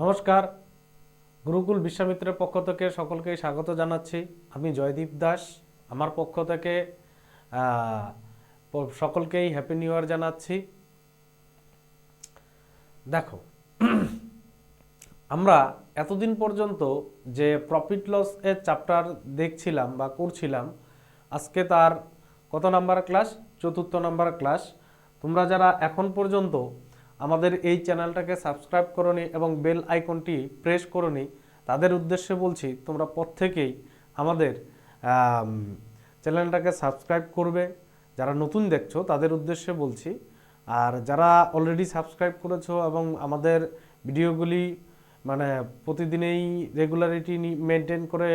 নমস্কার, গুরুকুল বিশ্বামিত্রের পক্ষ থেকে সকলকে স্বাগত জানাচ্ছি। আমি জয়দীপ দাস। আমার পক্ষ থেকে সকলকেই হ্যাপি নিউ ইয়ার জানাচ্ছি। দেখো, আমরা এতদিন পর্যন্ত যে প্রফিট লস এর চ্যাপ্টার দেখছিলাম বা করছিলাম, আজকে তার কত নাম্বার ক্লাস? চতুর্থ নাম্বার ক্লাস। তোমরা যারা এখন পর্যন্ত আমাদের এই চ্যানেলটাকে সাবস্ক্রাইব করোনি এবং বেল আইকনটি প্রেস করোনি, তাদের উদ্দেশ্যে বলছি তোমরা প্রত্যেকেই আমাদের চ্যানেলটাকে সাবস্ক্রাইব করবে। যারা নতুন দেখছো তাদের উদ্দেশ্যে বলছি, আর যারা অলরেডি সাবস্ক্রাইব করেছো এবং আমাদের ভিডিওগুলি মানে প্রতিদিনেই রেগুলারিটি মেনটেন করে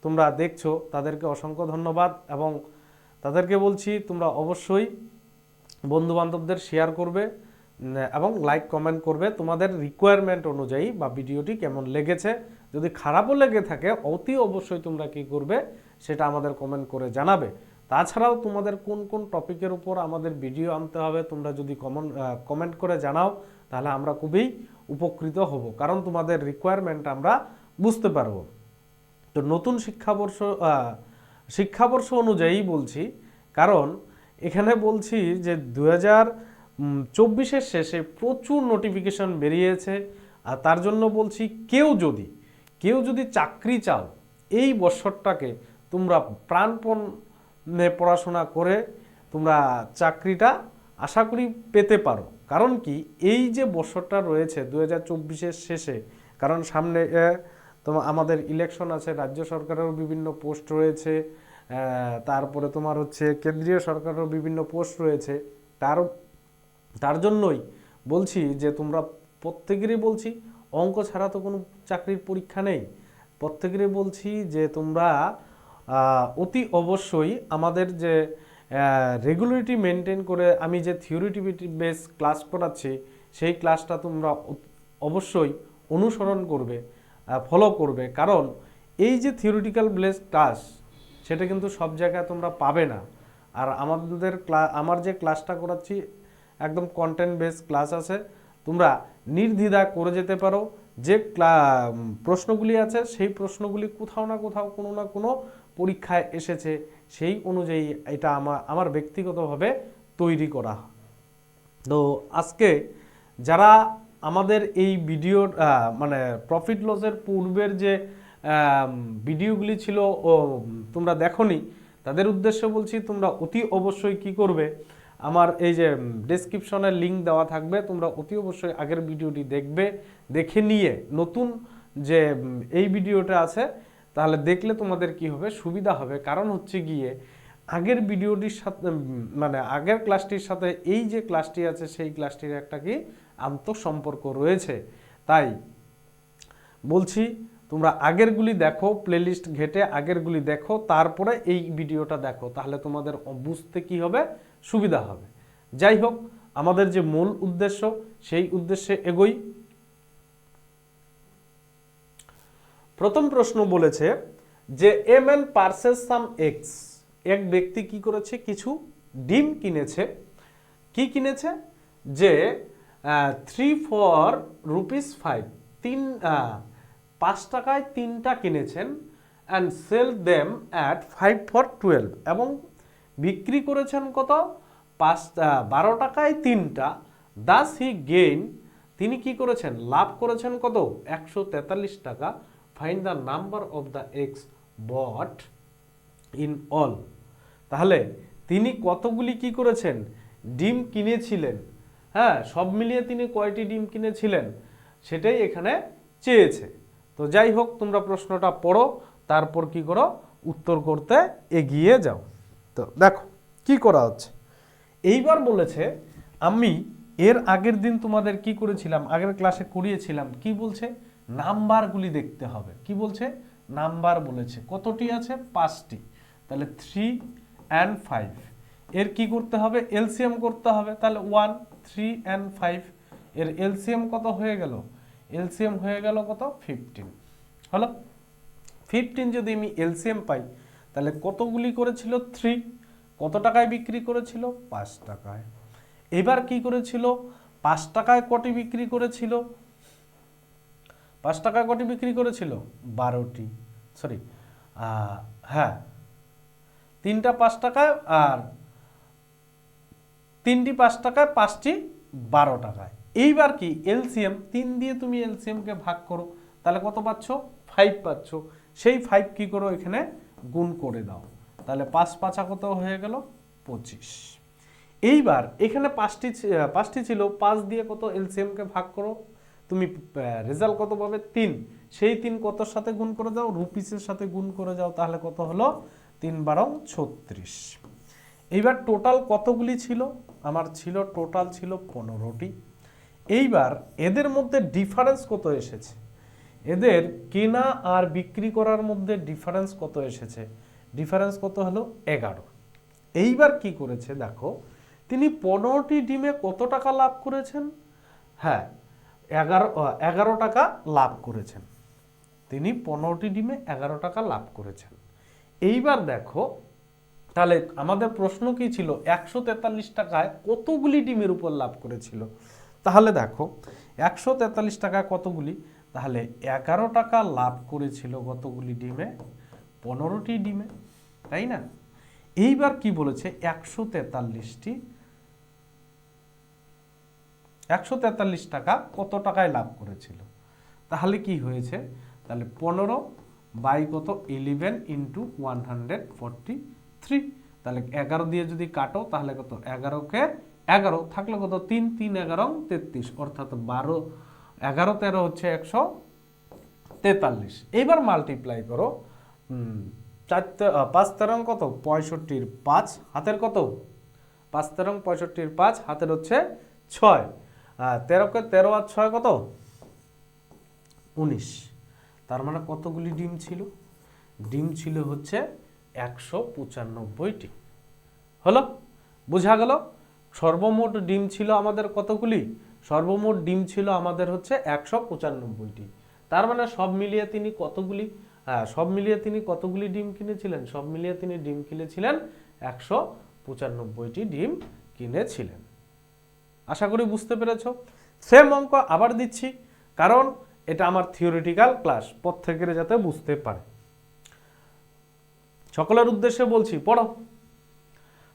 তোমরা দেখছো, তাদেরকে অসংখ্য ধন্যবাদ। এবং তাদেরকে বলছি তোমরা অবশ্যই বন্ধুবান্ধবদের শেয়ার করবে এবং লাইক কমেন্ট করবে তোমাদের রিকোয়ারমেন্ট অনুযায়ী, বা ভিডিওটি কেমন লেগেছে। যদি খারাপও লেগে থাকে অতি অবশ্যই তোমরা কি করবে সেটা আমাদের কমেন্ট করে জানাবে। তাছাড়াও তোমাদের কোন কোন টপিকের উপর আমাদের ভিডিও আনতে হবে তোমরা যদি কমেন্ট করে জানাও, তাহলে আমরা খুবই উপকৃত হব, কারণ তোমাদের রিকোয়ারমেন্ট আমরা বুঝতে পারবো। তো নতুন শিক্ষাবর্ষ অনুযায়ী বলছি, কারণ এখানে বলছি যে 2024-এর শেষে প্রচুর নোটিফিকেশন বেরিয়েছে। আর তার জন্য বলছি কেউ যদি চাকরি চাও, এই বছরটাকে তোমরা প্রাণপণে পড়াশোনা করে তোমরা চাকরিটা আশা করি পেতে পারো। কারণ কি, এই যে বছরটা রয়েছে 2024-এর শেষে, কারণ সামনে তোমার আমাদের ইলেকশন আছে, রাজ্য সরকারেরও বিভিন্ন পোস্ট রয়েছে, তারপরে তোমার হচ্ছে কেন্দ্রীয় সরকারেরও বিভিন্ন পোস্ট রয়েছে। তার জন্যই বলছি যে তোমরা প্রত্যেকেরই বলছি, অঙ্ক ছাড়া তো কোনো চাকরির পরীক্ষা নেই। প্রত্যেকেরই বলছি যে তোমরা অতি অবশ্যই আমাদের যে রেগুলারিটি মেনটেন করে আমি যে থিওরিটিভিটি বেস ক্লাস করাচ্ছি, সেই ক্লাসটা তোমরা অবশ্যই অনুসরণ করবে, ফলো করবে। কারণ এই যে থিওরিটিক্যাল বেস ক্লাস, সেটা কিন্তু সব জায়গায় তোমরা পাবে না। আর আমার যে ক্লাসটা করাচ্ছি একদম কন্টেন্ট বেস ক্লাস আছে, তোমরা নির্দ্বিধায় করে যেতে পারো। যে প্রশ্নগুলি আছে সেই প্রশ্নগুলি কোথাও না কোথাও কোনো না কোনো পরীক্ষায় এসেছে, সেই অনুযায়ী এটা আমার ব্যক্তিগতভাবে তৈরি করা। তো আজকে যারা আমাদের এই ভিডিও মানে প্রফিট লসের পূর্বের যে ভিডিওগুলি ছিল তোমরা দেখোনি, তাদের উদ্দেশ্যে বলছি তোমরা অতি অবশ্যই কি করবে, আমার এই যে ডেসক্রিপশনের লিঙ্ক দেওয়া থাকবে, তোমরা অতি অবশ্যই আগের ভিডিওটি দেখবে। দেখে নিয়ে নতুন যে এই ভিডিওটা আছে, তাহলে দেখলে তোমাদের কি হবে, সুবিধা হবে। কারণ হচ্ছে গিয়ে আগের ভিডিওটির সাথে মানে আগের ক্লাসটির সাথে এই যে ক্লাসটি আছে সেই ক্লাসটির একটা কি আন্তঃসম্পর্ক রয়েছে। তাই বলছি তোমরা আগেরগুলি দেখো, প্লেলিস্ট ঘেটে আগেরগুলি দেখো, তারপরে এই ভিডিওটা দেখো, তাহলে তোমাদের বুঝতে কি হবে, সুবিধা হবে। যাই হোক, আমাদের যে মূল উদ্দেশ্য সেই উদ্দেশ্যে এগোই। প্রথম প্রশ্ন বলেছে যে a man purchase some eggs, এক ব্যক্তি কি করেছে, কিছু ডিম কিনেছে। কি কিনেছে? যে 3 for ₹5, 5 টাকায় 3টা কিনেছেন, and sell them at 5 for 12, এবং বিক্রি করেছেন কত, 12 টাকায় 3টা। দাস হি গেইন, তিনি কি করেছেন, লাভ করেছেন কত, 143 টাকা। Find the number of the eggs bought in all. তাহলে তিনি কতগুলি কি করেছেন, ডিম কিনেছিলেন। হ্যাঁ, সব মিলিয়ে তিনি কয়টি ডিম কিনেছিলেন সেটাই এখানে চেয়েছে। তো যাই হোক, তোমরা প্রশ্নটা পড়ো, তারপর কি করো, উত্তর করতে এগিয়ে যাও। তো দেখো কি করা হচ্ছে। এইবার বলেছে, আমি এর আগের দিন তোমাদের কি করেছিলাম, আগের ক্লাসে করিয়েছিলাম, কি বলছে, নাম্বারগুলি দেখতে হবে। কি বলছে, নাম্বার বলেছে কতটি আছে, 5টি। তাহলে 3 and 5 এর কি করতে হবে, এলসিএম করতে হবে। তাহলে 1, 3 and 5 এর এলসিএম কত হয়ে গেল, এলসিএম হয়ে গেল কত, 15 হলো। 15 যদি আমি এলসিএম পাই, তাহলে কতগুলি করেছিল, 3। কত টাকায় বিক্রি করেছিল, 5 টাকায়। এবার কি করেছিল, 5 টাকায় কটি বিক্রি করেছিল, 5 টাকায় কটি বিক্রি করেছিল? 12টি। সরি, হ্যাঁ, 3টা 5 টাকায়, আর 3টি 5 টাকায়, 5টি 12 টাকায়। এইবার কি এলসিএম, 3 দিয়ে তুমি এলসিএম কে ভাগ করো, তাহলে কত পাচ্ছ? 5 পাচ্ছ। সেই 5 কি করো, এখানে গুণ করে দাও, তাহলে 5 5 কত হয়ে গেল? 25। এইবার এখানে 5টি ছিল, 5 দিয়ে কত এলসিএম কে ভাগ করো, তুমি রেজাল্ট কত পাবে? 3। সেই 3 কতর সাথে গুণ করে দাও? রুপিসের সাথে গুণ করে যাও, তাহলে কত হলো? 3 12 36। এইবার টোটাল কতগুলি ছিল? আমার ছিল টোটাল ছিল 15টি। এইবার এদের মধ্যে ডিফারেন্স কত এসেছে? এদের কেনা আর বিক্রি করার মধ্যে ডিফারেন্স কত এসেছে? ডিফারেন্স কত হলো? 11। এইবার কি করেছে দেখো, তিনি 15টি ডিমে কত টাকা লাভ করেছেন? হ্যাঁ, 11 টাকা লাভ করেছেন। তিনি 15টি ডিমে 11 টাকা লাভ করেছেন। এইবার দেখো, তাহলে আমাদের প্রশ্ন কি ছিল? 143 টাকায় কতগুলি ডিমের উপর লাভ করেছিল? তাহলে দেখো 143 টাকায় কতগুলি, তাহলে 11 টাকা লাভ করেছিল কতগুলি ডিমে? 15টি ডিমে, তাই না? এইবার কি বলেছে? 143 টাকা কত টাকায় লাভ করেছিল? তাহলে কি হয়েছে? তাহলে 15 বাই কত? 11 ইন্টু 143। তাহলে 11 দিয়ে যদি কাটো, তাহলে কত? 11 কে 11 থাকলে কত? 3 3 11 33, অর্থাৎ 12 11 13 হচ্ছে 143। এইবার মাল্টিপ্লাই করো, 5 13 কত? 65 5 হাতের কত? 5 13 65 5 হাতের হচ্ছে 6। 13 কে 13 আর 6 কত? 19। তার মানে কতগুলি ডিম ছিল? ডিম ছিল হচ্ছে 195টি। হলো? বোঝা গেল? সর্বমোট ডিম ছিল আমাদের কতগুলি? সর্বমোট ডিম ছিল আমাদের হচ্ছে 195টি। তার মানে সব মিলিয়ে তিনি কতগুলি, সব মিলিয়ে তিনি কতগুলি ডিম কিনেছিলেন? সব মিলিয়ে তিনি ডিম কিনেছিলেন 195টি ডিম কিনেছিলেন। আশা করি বুঝতে পেরেছো। সেম অঙ্ক আবার দিচ্ছি, কারণ এটা আমার থিওরিটিক্যাল ক্লাস, প্রত্যেকের যাতে বুঝতে পারে। সকলের উদ্দেশ্যে বলছি, পড়ো।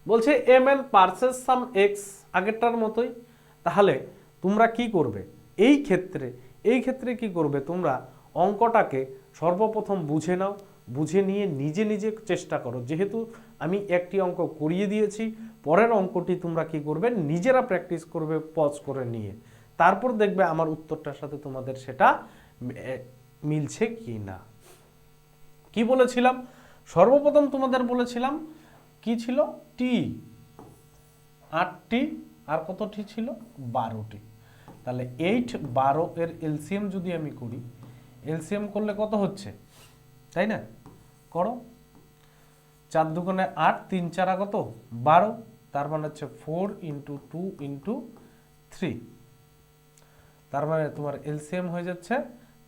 বলছে a man purchase some x, আগেরটার মতোই। তাহলে তোমরা কি করবে এই ক্ষেত্রে কি করবে? তোমরা অঙ্কটাকে সর্বপ্রথম বুঝে নাও, বুঝে নিয়ে নিজে নিজে চেষ্টা করো। যেহেতু আমি একটি অঙ্ক করিয়ে দিয়েছি, পরের অঙ্কটি তোমরা কি করবে? নিজেরা প্র্যাকটিস করবে পজ করে নিয়ে, তারপর দেখবে আমার উত্তরটার সাথে তোমাদের সেটা মিলছে কি না। কি বলেছিলাম? সর্বপ্রথম তোমাদের বলেছিলাম কি ছিল? টি 8টি, আর কতটি ছিল? 12টি। তাহলে 8 12 এর এলসিএম যদি আমি করি, এলসিএম করলে কত হচ্ছে? তাই না? করো। 4 দুগুণে 8, 3 4 কত? 12। তার মানে হচ্ছে 4 ইন্টু 2 ইন্টু 3। তার মানে তোমার এলসিএম হয়ে যাচ্ছে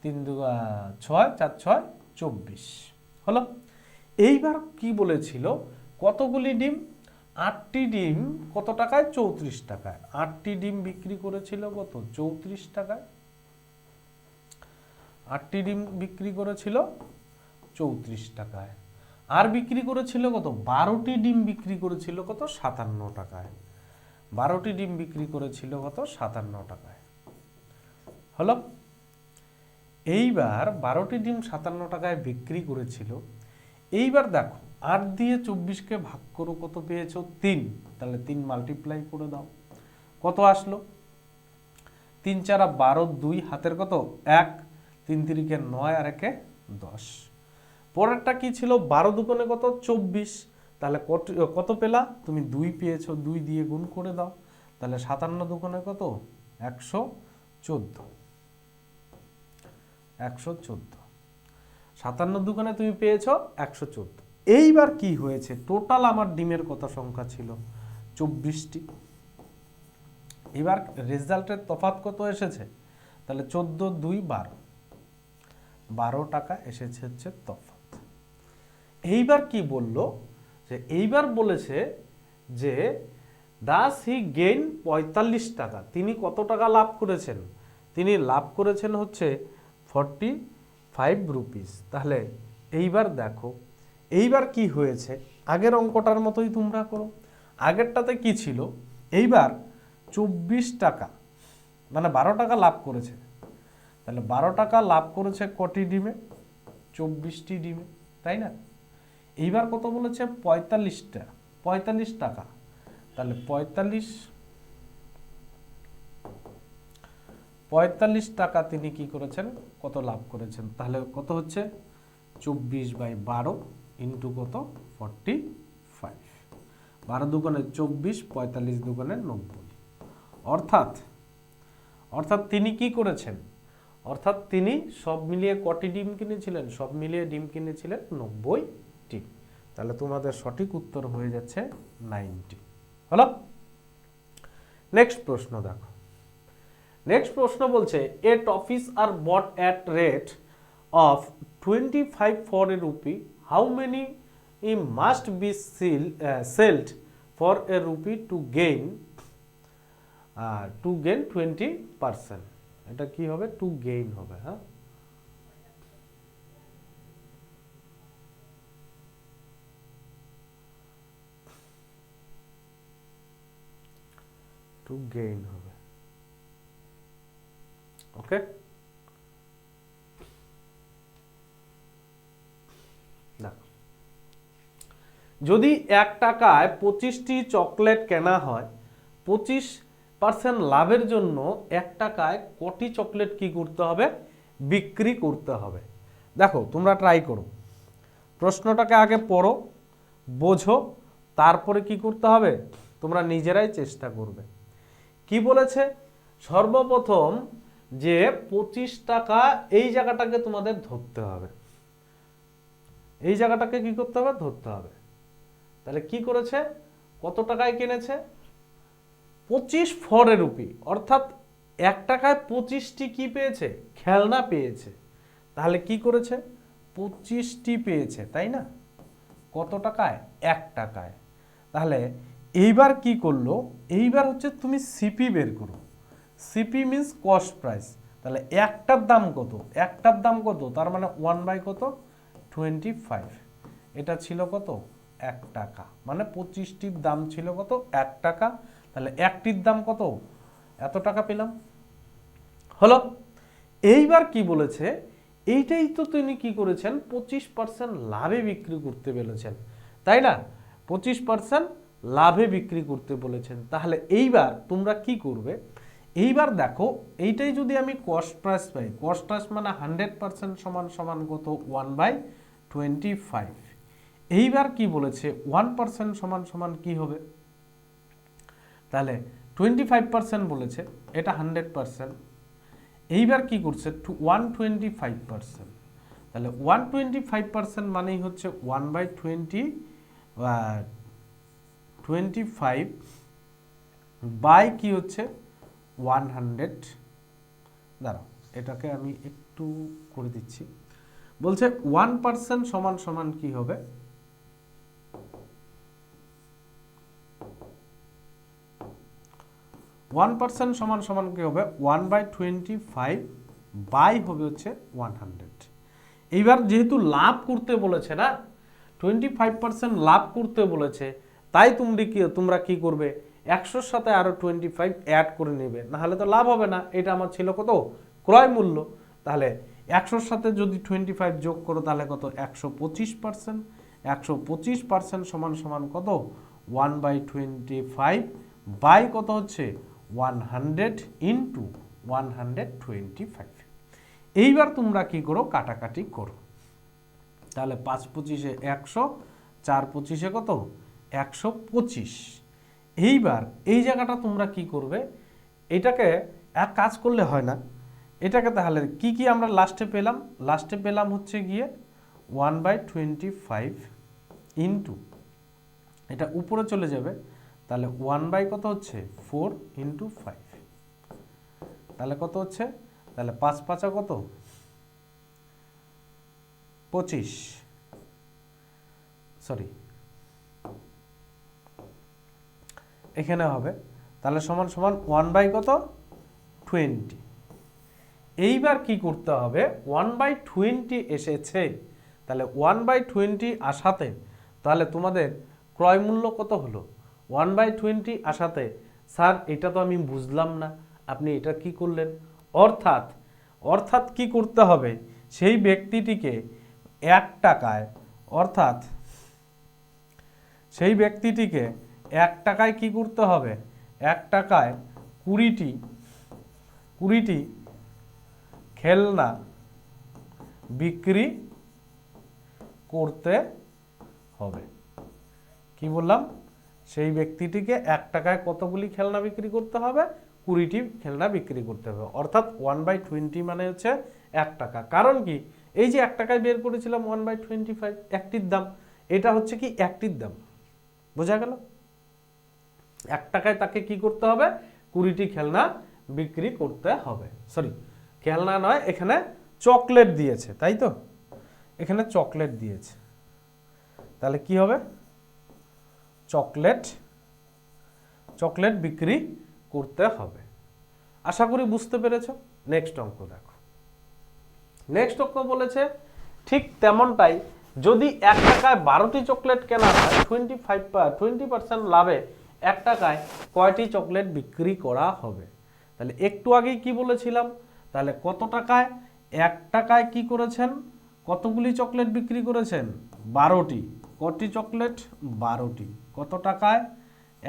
3 2 6, 4 6 24। হলো? এইবার কি বলেছিল? কতগুলি ডিম? 8টি ডিম কত টাকায়? 34 টাকায়। 8টি ডিম বিক্রি করেছিল কত? 34 টাকায়। 8টি ডিম বিক্রি করেছিল 34 টাকায়। আর বিক্রি করেছিল কত? 12টি ডিম বিক্রি করেছিল কত? 57 টাকায়। 12টি ডিম বিক্রি করেছিল কত? 57 টাকায়। হলো? এইবার 12টি ডিম 57 টাকায় বিক্রি করেছিল। এইবার দেখো 8 দিয়ে 24কে ভাগ করো, কত পেয়েছো? 3। তাহলে 3 মাল্টিপ্লাই করে দাও, কত আসলো? 3 4 12, 2 হাতের কত? 1, 3 3 কে 9 আর 1 10। পরেরটা কি ছিল? 12 দুগুণে কত? 24। তাহলে কত পেলা? তুমি 2 পেয়েছো, 2 দিয়ে গুণ করে দাও, তাহলে 57 দুগুণে কত? 114। 114। 57 দুগুণে তুমি পেয়েছো 114। এইবার কি হয়েছে? টোটাল আমার ডিমের কত সংখ্যা ছিল? 24টি। এবার রেজাল্টের তফাৎ কত এসেছে? তাহলে 14 2 12, 12 টাকা এসেছে হচ্ছে তফাৎ। এইবার কি বললো? যে এইবার বলেছে যে দাস হি গেইন 45 টাকা। তিনি কত টাকা লাভ করেছেন? তিনি লাভ করেছেন হচ্ছে 45 রুপিস। তাহলে এইবার দেখো, এইবার কি হয়েছে, আগের অঙ্কটার মতোই তোমরা করো। আগেরটাতে কি ছিল, এইবার 24 টাকা মানে 12 টাকা লাভ করেছে। তাহলে 12 টাকা লাভ করেছে কটি ডিমে? 24টি ডিমে, তাই না? এইবার কত বলেছে? 45 টাকা। তাহলে 45 টাকা তিনি কি করেছেন, কত লাভ করেছেন? তাহলে কত হচ্ছে? 24/12 ইন্টু কত? 45। 12 দুগুণে 24, 45 দুগুণে 90। অর্থাৎ তিনি কি করেছেন? অর্থাৎ তিনি সব মিলিয়ে কটি ডিম কিনেছিলেন? সব মিলিয়ে ডিম কিনেছিলেন 90টি। তাহলে তোমাদের সঠিক উত্তর হয়ে যাচ্ছে 90। হলো? নেক্সট প্রশ্ন দেখো। নেক্সট প্রশ্ন বলছে, a toffees are bought at rate of 25 for a rupee, how many must be sold for a rupee to gain 20%? এটা কি হবে? টু গেইন হবে। হ্যাঁ, টু গেইন হবে। ওকে, যদি 1 টাকায় 25টি চকলেট কেনা হয়, 25% লাভের জন্য 1 টাকায় কটি চকলেট কি করতে হবে? বিক্রি করতে হবে। দেখো, তোমরা ট্রাই করো, প্রশ্নটাকে আগে পড়ো, বোঝো, তারপরে কি করতে হবে তোমরা নিজেরাই চেষ্টা করবে। কি বলেছে? সর্বপ্রথম যে 25 টাকা, এই জায়গাটাকে তোমাদের ধরতে হবে, এই জায়গাটাকে কি করতে হবে? ধরতে হবে। তাহলে কি করেছে? কত টাকায় কিনেছে? 25 for a rupee, অর্থাৎ 1 টাকায় 25টি কি পেয়েছে? খেলনা পেয়েছে। তাহলে কি করেছে? 25টি পেয়েছে, তাই না? কত টাকায়? 1 টাকায়। তাহলে এইবার কি করলো? এইবার হচ্ছে তুমি সিপি বের করো। CP means cost price. তাহলে একটার দাম কত? একটার দাম কত? তার মানে 1 কত? 25। এটা ছিল কত? 1 টাকা। মানে 25টির দাম ছিল কত? 1 টাকা। তাহলে একটির দাম কত? এত টাকা পেলাম। হলো? এইবার কি বলেছে? এইটাই তো তিনি কি করেছেন? 25% লাভে বিক্রি করতে বলেছেন, তাই না? 25% লাভে বিক্রি করতে বলেছেন। তাহলে এইবার তোমরা কি করবে? এইবার দেখো, এইটাই যদি আমি কস্ট প্রাইস পাই, কস্ট প্রাইস মানে 100% সমান সমান কত? 1/25। এইবার কি বলেছে? 1% সমান সমান কি হবে? তাহলে 25% বলেছে, এটা 100%। এইবার কি করছে? 125%। তাহলে 125% মানেই হচ্ছে 1/25 বাই কি হচ্ছে? 100। দাঁড়াও, এটাকে আমি একটু করে দিচ্ছি। বলছে 1% সমান সমান কি হবে? 1% সমান সমান কি হবে? 1/25 বাই হবে হচ্ছে 100। এইবার যেহেতু লাভ করতে বলেছে না, 25% লাভ করতে বলেছে, তাই তোমরা কি করবে? 100-র সাথে আরো 25 অ্যাড করে নেবে, না হলে তো লাভ হবে না। এটা আমার ছিল কত? ক্রয় মূল্য। তাহলে 100-র সাথে যদি 25 যোগ করো তাহলে কত? 125%। 125% সমান সমান কত? 1/25 বাই কত হচ্ছে? 100 ইন্টু 125। এইবার তোমরা কি করো? কাটাকাটি করো। তাহলে 5×25 100, 4×25 কত? 125। এইবার এই জায়গাটা তোমরা কি করবে? এটাকে এক কাজ করলে হয় না, এটাকে তাহলে কি কি আমরা লাস্টে পেলাম? লাস্টে পেলাম হচ্ছে গিয়ে 1/25 ইন্টু, এটা উপরে চলে যাবে, তাহলে 1 কত হচ্ছে? 4 ইন্টু 5। তাহলে কত হচ্ছে? তাহলে 5×5 কত? 25, সরি এখানে হবে। তাহলে সমান সমান 1 কত? 20। এইবার কি করতে হবে, 1/20 এসেছে, তাহলে 1/20 আসাতে তাহলে তোমাদের ক্রয় মূল্য কত হলো? 1/20 আসাতে স্যার এটা তো আমি বুঝলাম না, আপনি এটা কি করলেন? অর্থাৎ অর্থাৎ কি করতে হবে, সেই ব্যক্তিটিকে 1 টাকায়, অর্থাৎ সেই ব্যক্তিটিকে 1 টাকায় কি করতে হবে, 1 টাকায় 20টি খেলনা বিক্রি করতে হবে। কি বললাম, সেই ব্যক্তিটিকে 1 টাকায় কতগুলি খেলনা বিক্রি করতে হবে? 20টি খেলনা বিক্রি করতে হবে। অর্থাৎ 1/20 মানে হচ্ছে 1 টাকা। কারণ কি, এই যে 1 টাকায় বের করেছিলাম 1/25 একটির দাম, এটা হচ্ছে কি একটির দাম, বোঝা গেল? 1 টাকায় তাকে কি করতে হবে, 20টি খেলনা বিক্রি করতে হবে। সরি, খেলনা নয়, এখানে চকলেট দিয়েছে, তাই তো, এখানে চকলেট দিয়েছে, তাহলে কি হবে, চকলেট বিক্রি করতে হবে। আশা করি বুঝতে পেরেছ। নেক্সট অঙ্ক দেখো। নেক্সট অঙ্ক বলেছে ঠিক তেমনটাই, যদি 1 টাকায় 12টি চকলেট কেনা হয় 20% লাভে 1 টাকায় কয়টি চকলেট বিক্রি করা হবে? তাহলে একটু আগেই কি বলেছিলাম, তাহলে কত টাকায়, 1 টাকায় কি করেছেন, কতগুলি চকলেট বিক্রি করেছেন? 12টি। কটি চকলেট? 12টি। কত টাকায়?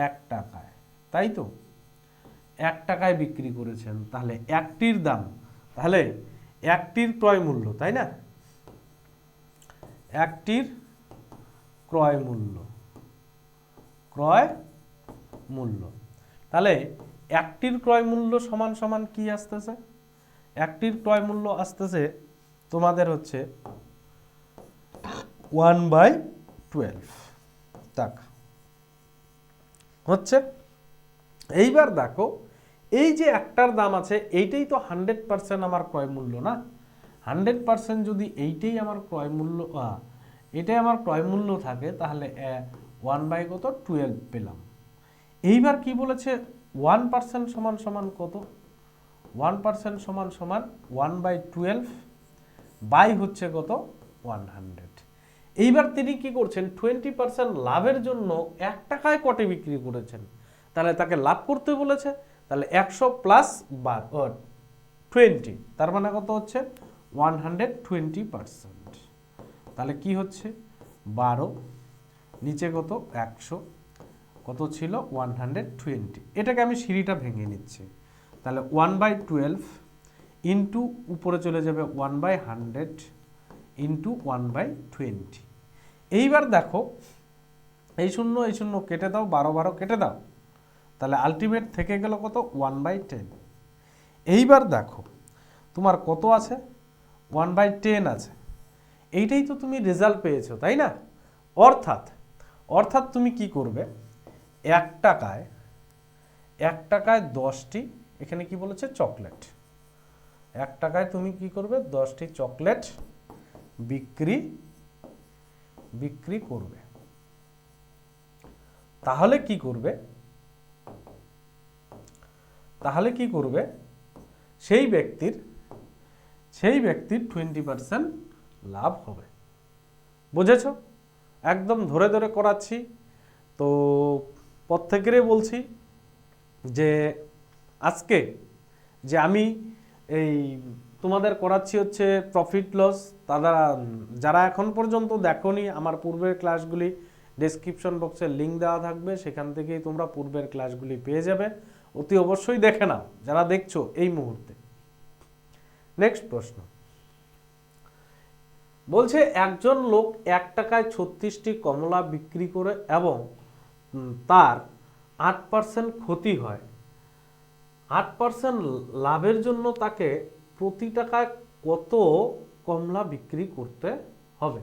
1 টাকায়, তাই তো, 1 টাকায় বিক্রি করেছেন, তাহলে একটির দাম, তাহলে একটির ক্রয় মূল্য, তাই না, একটির ক্রয় মূল্য, তাহলে একটির ক্রয় মূল্য সমান সমান কি আসতেছে, একটির ক্রয় মূল্য আসতেছে তোমাদের হচ্ছে 1/12 টাকা হচ্ছে। এইবার দেখো, এই যে একটার দাম আছে, এইটাই তো 100% আমার ক্রয় মূল্য না, 100% যদি এইটাই আমার ক্রয় মূল্য, এটাই আমার ক্রয় মূল্য থাকে, তাহলে 1/12 পেলাম। এইবার কি বলেছে, 1% সমান সমান কত, 1% সমান সমান 1/12 বাই হচ্ছে কত, 100। এইবার তিনি কি করছেন, 20% লাভের জন্য 1 টাকায় কটে বিক্রি করেছেন, তাহলে তাকে লাভ করতে বলেছে, তাহলে 100 প্লাস 20, তার মানে কত হচ্ছে 120%। তাহলে কি হচ্ছে 12, নিচে কত 100, কত ছিল 120। এটাকে আমি সিঁড়িটা ভেঙে নিচ্ছি, তাহলে 1/12 ইন্টু উপরে চলে যাবে 1/100 ইন্টু 1/20। এইবার দেখো, এই শূন্য কেটে দাও, 12 কেটে দাও, তাহলে আলটিমেট থেকে গেল কত, 1/10। এইবার দেখো তোমার কত আছে, 1/10 আছে, এইটাই তো তুমি রেজাল্ট পেয়েছো, তাই না? অর্থাৎ তুমি কি করবে, 1 টাকায় 10টি, এখানে কি বলেছে, চকলেট, 1 টাকায় তুমি কি করবে, 10টি চকলেট বিক্রি করবে। তাহলে কি করবে, সেই ব্যক্তির 20% লাভ হবে। বুঝেছো? একদম ধরে ধরে করাচ্ছি, তো প্রত্যেকেরই বলছি যে আজকে যে আমি এই তোমাদের করাচ্ছি হচ্ছে প্রফিট লস, যারা এখন পর্যন্ত দেখোনি, আমার পূর্বের ক্লাসগুলি ডেসক্রিপশন বক্সে লিঙ্ক দেওয়া থাকবে, সেখান থেকেই তোমরা পূর্বের ক্লাসগুলি পেয়ে যাবে, অতি অবশ্যই দেখে নাও যারা দেখছো এই মুহূর্তে। নেক্সট প্রশ্ন বলছে, একজন লোক 1 টাকায় 36টি কমলা বিক্রি করে এবং তার 8% ক্ষতি হয়, 8% লাভের জন্য তাকে প্রতি টাকায় কত কমলা বিক্রি করতে হবে?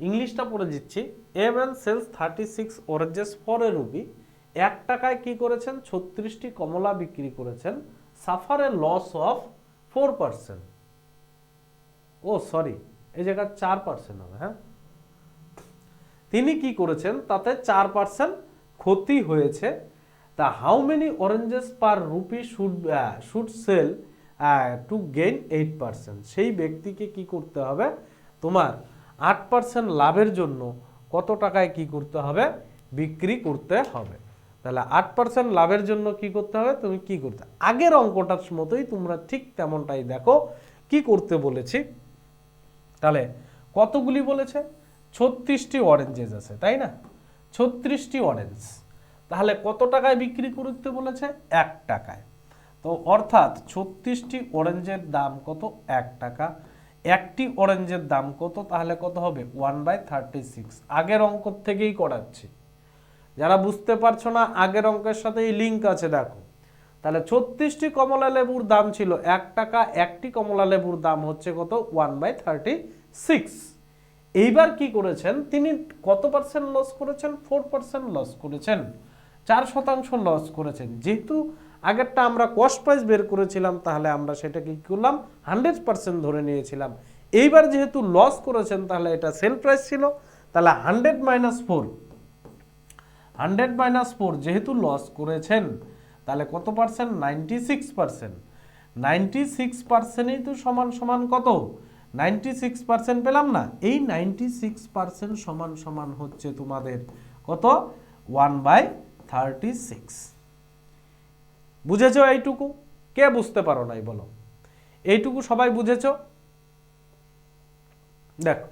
ইংলিশটা পড়ে দিচ্ছি। A man sells 36 oranges for a rupee। 1 টাকায় কি করেছেন, 36টি কমলা বিক্রি করেছেন, সাফার এ লস অফ 4%। ও সরি, এই জায়গায় 4% হবে, হ্যাঁ, তিনি কি করেছেন, তাতে 4% ক্ষতি হয়েছে। তা how many oranges per rupee should sell to gain 8%, সেই ব্যক্তিকে কি করতে হবে, তোমার 8% লাভের জন্য কত টাকায় কি করতে হবে, বিক্রি করতে হবে। তাহলে 8% লাভের জন্য কি করতে হবে, তুমি কি করতে, আগের অঙ্কটার মতোই তোমরা ঠিক তেমনটাই দেখো কি করতে বলেছি। তাহলে কতগুলি বলেছে, 36টি অরেঞ্জেস আছে, তাই না, 36টি অরেঞ্জ, তাহলে কত টাকায় বিক্রি করতে বলেছে, 1 টাকায়। তো অর্থাৎ 36টি অরেঞ্জের দাম কত, 1 টাকা। একটি অরেঞ্জের দাম কত, তাহলে কত হবে, 1/36। আগের অঙ্ক থেকেই করাচ্ছি, যারা বুঝতে পারছো না আগের অঙ্কের সাথে এই লিঙ্ক আছে দেখো। তাহলে 36টি কমলা লেবুর দাম ছিল 1 টাকা, একটি কমলা লেবুর দাম হচ্ছে কত, 1/36। এইবার কি করেছেন তিনি, কত পার্সেন্ট লস করেছেন, 4% লস করেছেন, 4% লস করেছেন। যেহেতু আগেরটা আমরা কস্ট প্রাইস বের করেছিলাম, তাহলে আমরা সেটাকে কি করলাম, 100% ধরে নিয়েছিলাম। এইবার যেহেতু লস করেছেন, তাহলে এটা সেল প্রাইস ছিল, তাহলে 100 - 4 যেহেতু লস করেছেন, তাহলে কত পার্সেন্ট, 96%। 96%ই তো সমান সমান কত, 96% পেলাম না, এই 96% সমান সমান হচ্ছে তোমাদের কত, 1/36। বুঝেছো এইটুকু, কে বুঝতে পারো নাই বলো, এইটুকু সবাই বুঝেছো। দেখো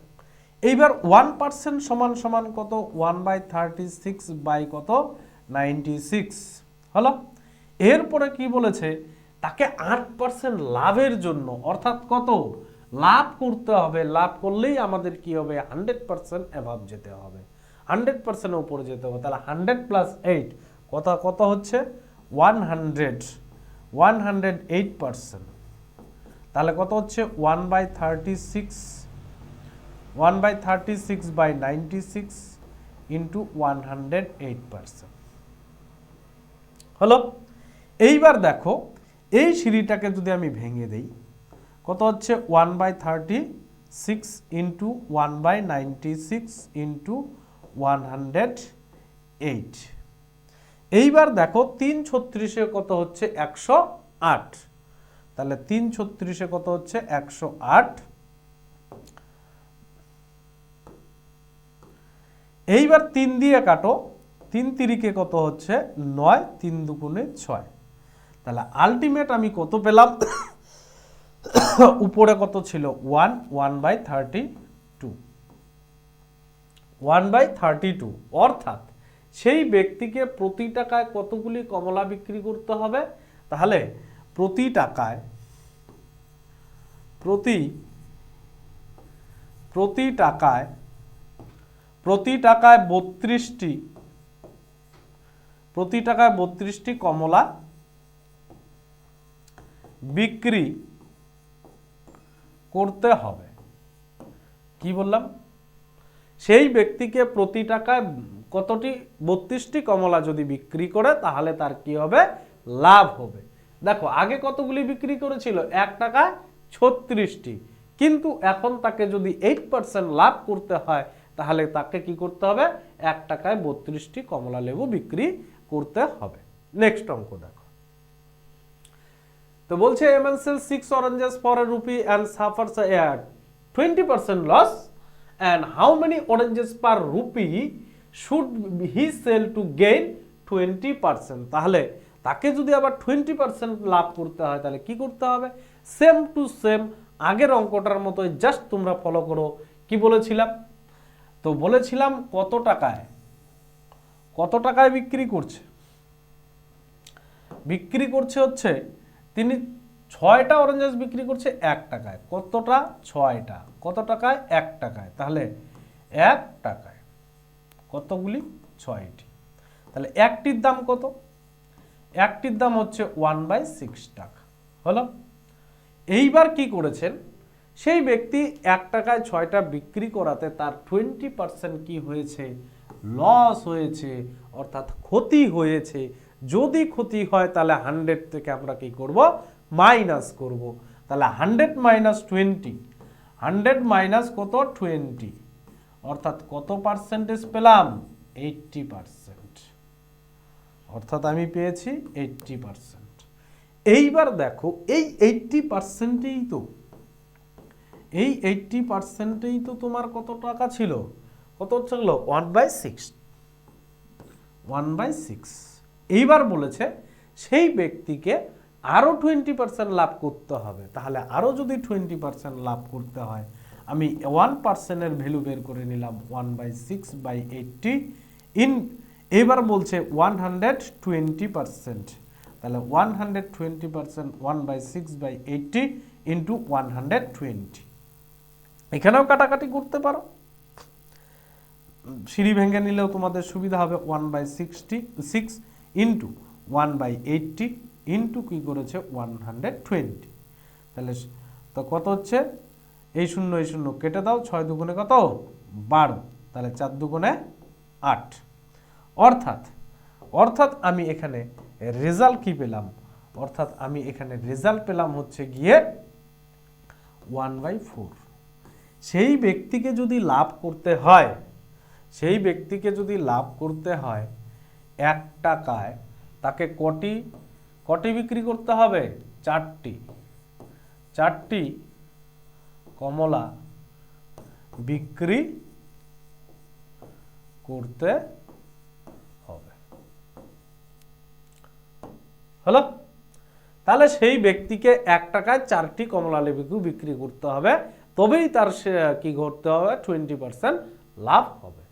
এইবার 1% সমান সমান কত, 1/36 বাই কত, 96 হলো। এরপরে কি বলেছে, তাকে 8% লাভের জন্য, অর্থাৎ কত লাভ করতে হবে, লাভ করলেই আমাদের কি হবে, 100% অ্যাভাব যেতে হবে, 100% উপরে যেতে হবে। তাহলে 100 + 8 কত হচ্ছে, 108%। তাহলে কত হচ্ছে, 1/36/96 ইন্টু 108% হলো। এইবার দেখো এই সিঁড়িটাকে যদি আমি ভেঙে দেই, কত হচ্ছে, 1/36 ইন্টু 1/96 ইন্টু 108। এইবার দেখো 3/36 কত হচ্ছে, 108। তাহলে 3/36 কত হচ্ছে, 108। এইবার 3 দিয়ে কাটো, 3 তিরিকে কত হচ্ছে, 9, 3 দুগুণে 6। তাহলে আলটিমেট আমি কত পেলাম, উপরে কত ছিল, 1/32, 1/32। অর্থাৎ সেই ব্যক্তিকে প্রতি টাকায় কতগুলি কমলা বিক্রি করতে হবে, তাহলে প্রতি টাকায় 32টি কমলা বিক্রি করতে হবে। কি বললাম, সেই ব্যক্তিকে প্রতি টাকায় কতটি, 32টি কমলা যদি বিক্রি করে, তাহলে তার কি হবে, লাভ হবে। দেখো আগে কতগুলি বিক্রি করেছিল, 1 টাকায় 36টি, কিন্তু এখন তাকে যদি 8% লাভ করতে হয়, তাহলে তাকে কি করতে হবে, 1 টাকায় 32টি কমলা লেবু বিক্রি করতে হবে। নেক্সট অঙ্ক দেখো, তো বলছে a man sells 6 oranges for ₹1 and suffers a 20% loss, and how many oranges per rupee should he sell to gain 20%? তাহলে তাকে যদি আবার 20% লাভ করতে হয়, তাহলে কি করতে হবে, সেম টু সেম আগের অঙ্কটার মতোই, জাস্ট তোমরা ফলো করো। কি বলেছিলাম, তো বলেছিলাম কত টাকায় বিক্রি করছে হচ্ছে, তিনি 6টা অরেঞ্জেস বিক্রি করছে 1 টাকায়। কতটা, 6টা। কত টাকায়, 1 টাকায়। তাহলে 1 টাকায় কতগুলি, 6টি। তাহলে একটির দাম কত, একটির দাম হচ্ছে 1/6 টাকা হলো। এইবার কি করেছেন, সেই ব্যক্তি 1 টাকায় 6টা বিক্রি করাতে তার 20% কি হয়েছে, লস হয়েছে, অর্থাৎ ক্ষতি হয়েছে। যদি ক্ষতি হয়, তাহলে 100 থেকে আমরা কি করব, মাইনাস করব। তাহলে 100 - 20, 100 মাইনাস কত, 20, অর্থাৎ কত পার্সেন্টেজ পেলাম, 80%। অর্থাৎ আমি পেয়েছি 80%। এইবার দেখো এই 80%ই তো এই 80%ই তো তোমার কত টাকা ছিল, কত ছিল 1/6, 1/6। এইবার বলেছে সেই ব্যক্তিকে আরো 20% লাভ করতে হবে। তাহলে আরো যদি 20% লাভ করতে হয়, আমি 1%-এর ভ্যালু বের করে নিলাম 1/6/80 ইন, এবার বলছে 120%। তাহলে 120% 1/6/80 ইন্টু 120। এখানেও কাটাকাটি করতে পারো, সিঁড়ি ভেঙে নিলেও তোমাদের সুবিধা হবে। 1/66 ইন্টু 1/80 ইন্টু কি করেছে 120। তাহলে তো কত হচ্ছে, এই শূন্য এই শূন্য কেটে দাও, 6 দুগুণে কত 12, তাহলে 4 দুগুণে 8। অর্থাৎ আমি এখানে রেজাল্ট কি পেলাম, অর্থাৎ আমি এখানে রেজাল্ট পেলাম হচ্ছে গিয়ে 1/4। সেই ব্যক্তিকে যদি লাভ করতে হয়, সেই ব্যক্তিকে যদি লাভ করতে হয় 1 টাকায়, তাকে কটি বিক্রি করতে হবে, 4টি কমলা বিক্রি করতে হবে। হলো? তাহলে সেই ব্যক্তিকে 1 টাকায় 4টি কমলা লেবু বিক্রি করতে হবে, তবেই তার কি করতে হবে 20% লাভ হবে।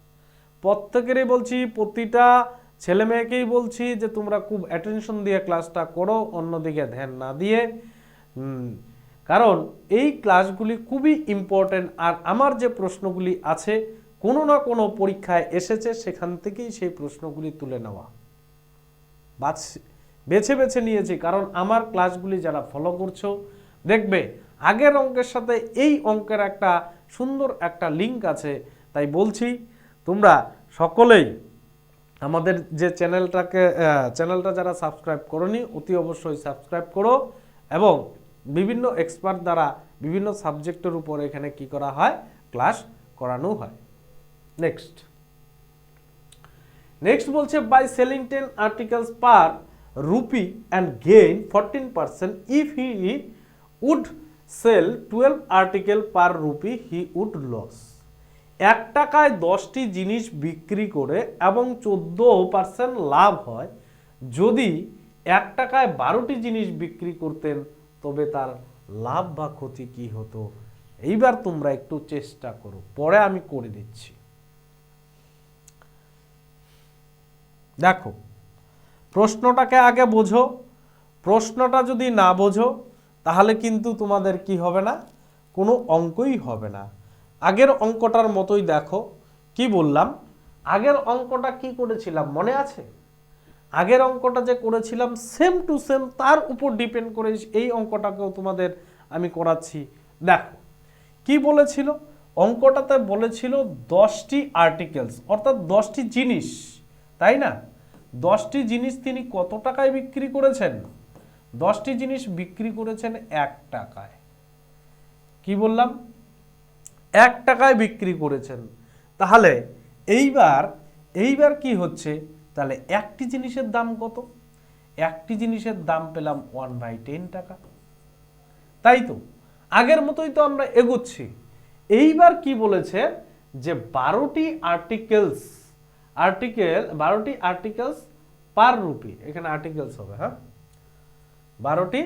প্রত্যেকেরই বলছি, প্রতিটা ছেলে মেয়েকেই বলছি যে তোমরা খুব অ্যাটেনশন দিয়ে ক্লাসটা করো, অন্যদিকে ধ্যান না দিয়ে, কারণ এই ক্লাসগুলি খুবই ইম্পর্টেন্ট। আর আমার যে প্রশ্নগুলি আছে কোনো না কোনো পরীক্ষায় এসেছে, সেখান থেকেই সেই প্রশ্নগুলি তুলে নেওয়া বেছে বেছে নিয়েছি। কারণ আমার ক্লাসগুলি যারা ফলো করছো দেখবে আগের অঙ্কের সাথে এই অঙ্কের একটা সুন্দর একটা লিঙ্ক আছে। তাই বলছি তোমরা সকলেই আমাদের যে চ্যানেলটা যারা সাবস্ক্রাইব করোনি অতি অবশ্যই সাবস্ক্রাইব করো, এবং বিভিন্ন এক্সপার্ট দ্বারা বিভিন্ন সাবজেক্টের উপর এখানে কি করা হয়, ক্লাস করানো হয়। নেক্সট বলছে by selling 10 articles per rupee and gain 14%, if he would sell 12 article per rupee he would loss. 1 টাকায় 10টি জিনিস বিক্রি করে এবং 14% লাভ হয়। যদি 1 টাকায় 12টি জিনিস বিক্রি করতেন তবে তার লাভ বা ক্ষতি কি হতো। এইবার তোমরা একটু চেষ্টা করো, পরে আমি করে দিচ্ছি। দেখো প্রশ্নটাকে আগে বোঝো, প্রশ্নটা যদি না বোঝো তাহলে কিন্তু তোমাদের কি হবে না, কোনো অঙ্কই হবে না। আগের অঙ্কটার মতোই দেখো কি বললাম, আগের অঙ্কটা কি করেছিলাম মনে আছে? আগের অঙ্কটা যে করেছিলাম সেম টু সেম তার উপর ডিপেন্ড করে এই অঙ্কটাকেও তোমাদের আমি করাচ্ছি। দেখো কি বলেছিল, অঙ্কটাতে বলেছিল 10টি আর্টিকেলস অর্থাৎ 10টি জিনিস, তাই না? 10টি জিনিস তিনি কত টাকায় বিক্রি করেছেন? 10টি জিনিস বিক্রি করেছেন 1 টাকায়। কি বললাম? 1 টাকায় বিক্রি করেছেন। তাহলে এইবার কি হচ্ছে, তাহলে একটি জিনিসের দাম কত? একটি জিনিসের দাম পেলাম 1/10 টাকা, তাই তো? আগের মতোই তো আমরা এগোচ্ছি। এইবার কি বলেছে যে 12টি আর্টিকেলস পার রুপি, এখানে আর্টিকেলস হবে, হ্যাঁ 12টি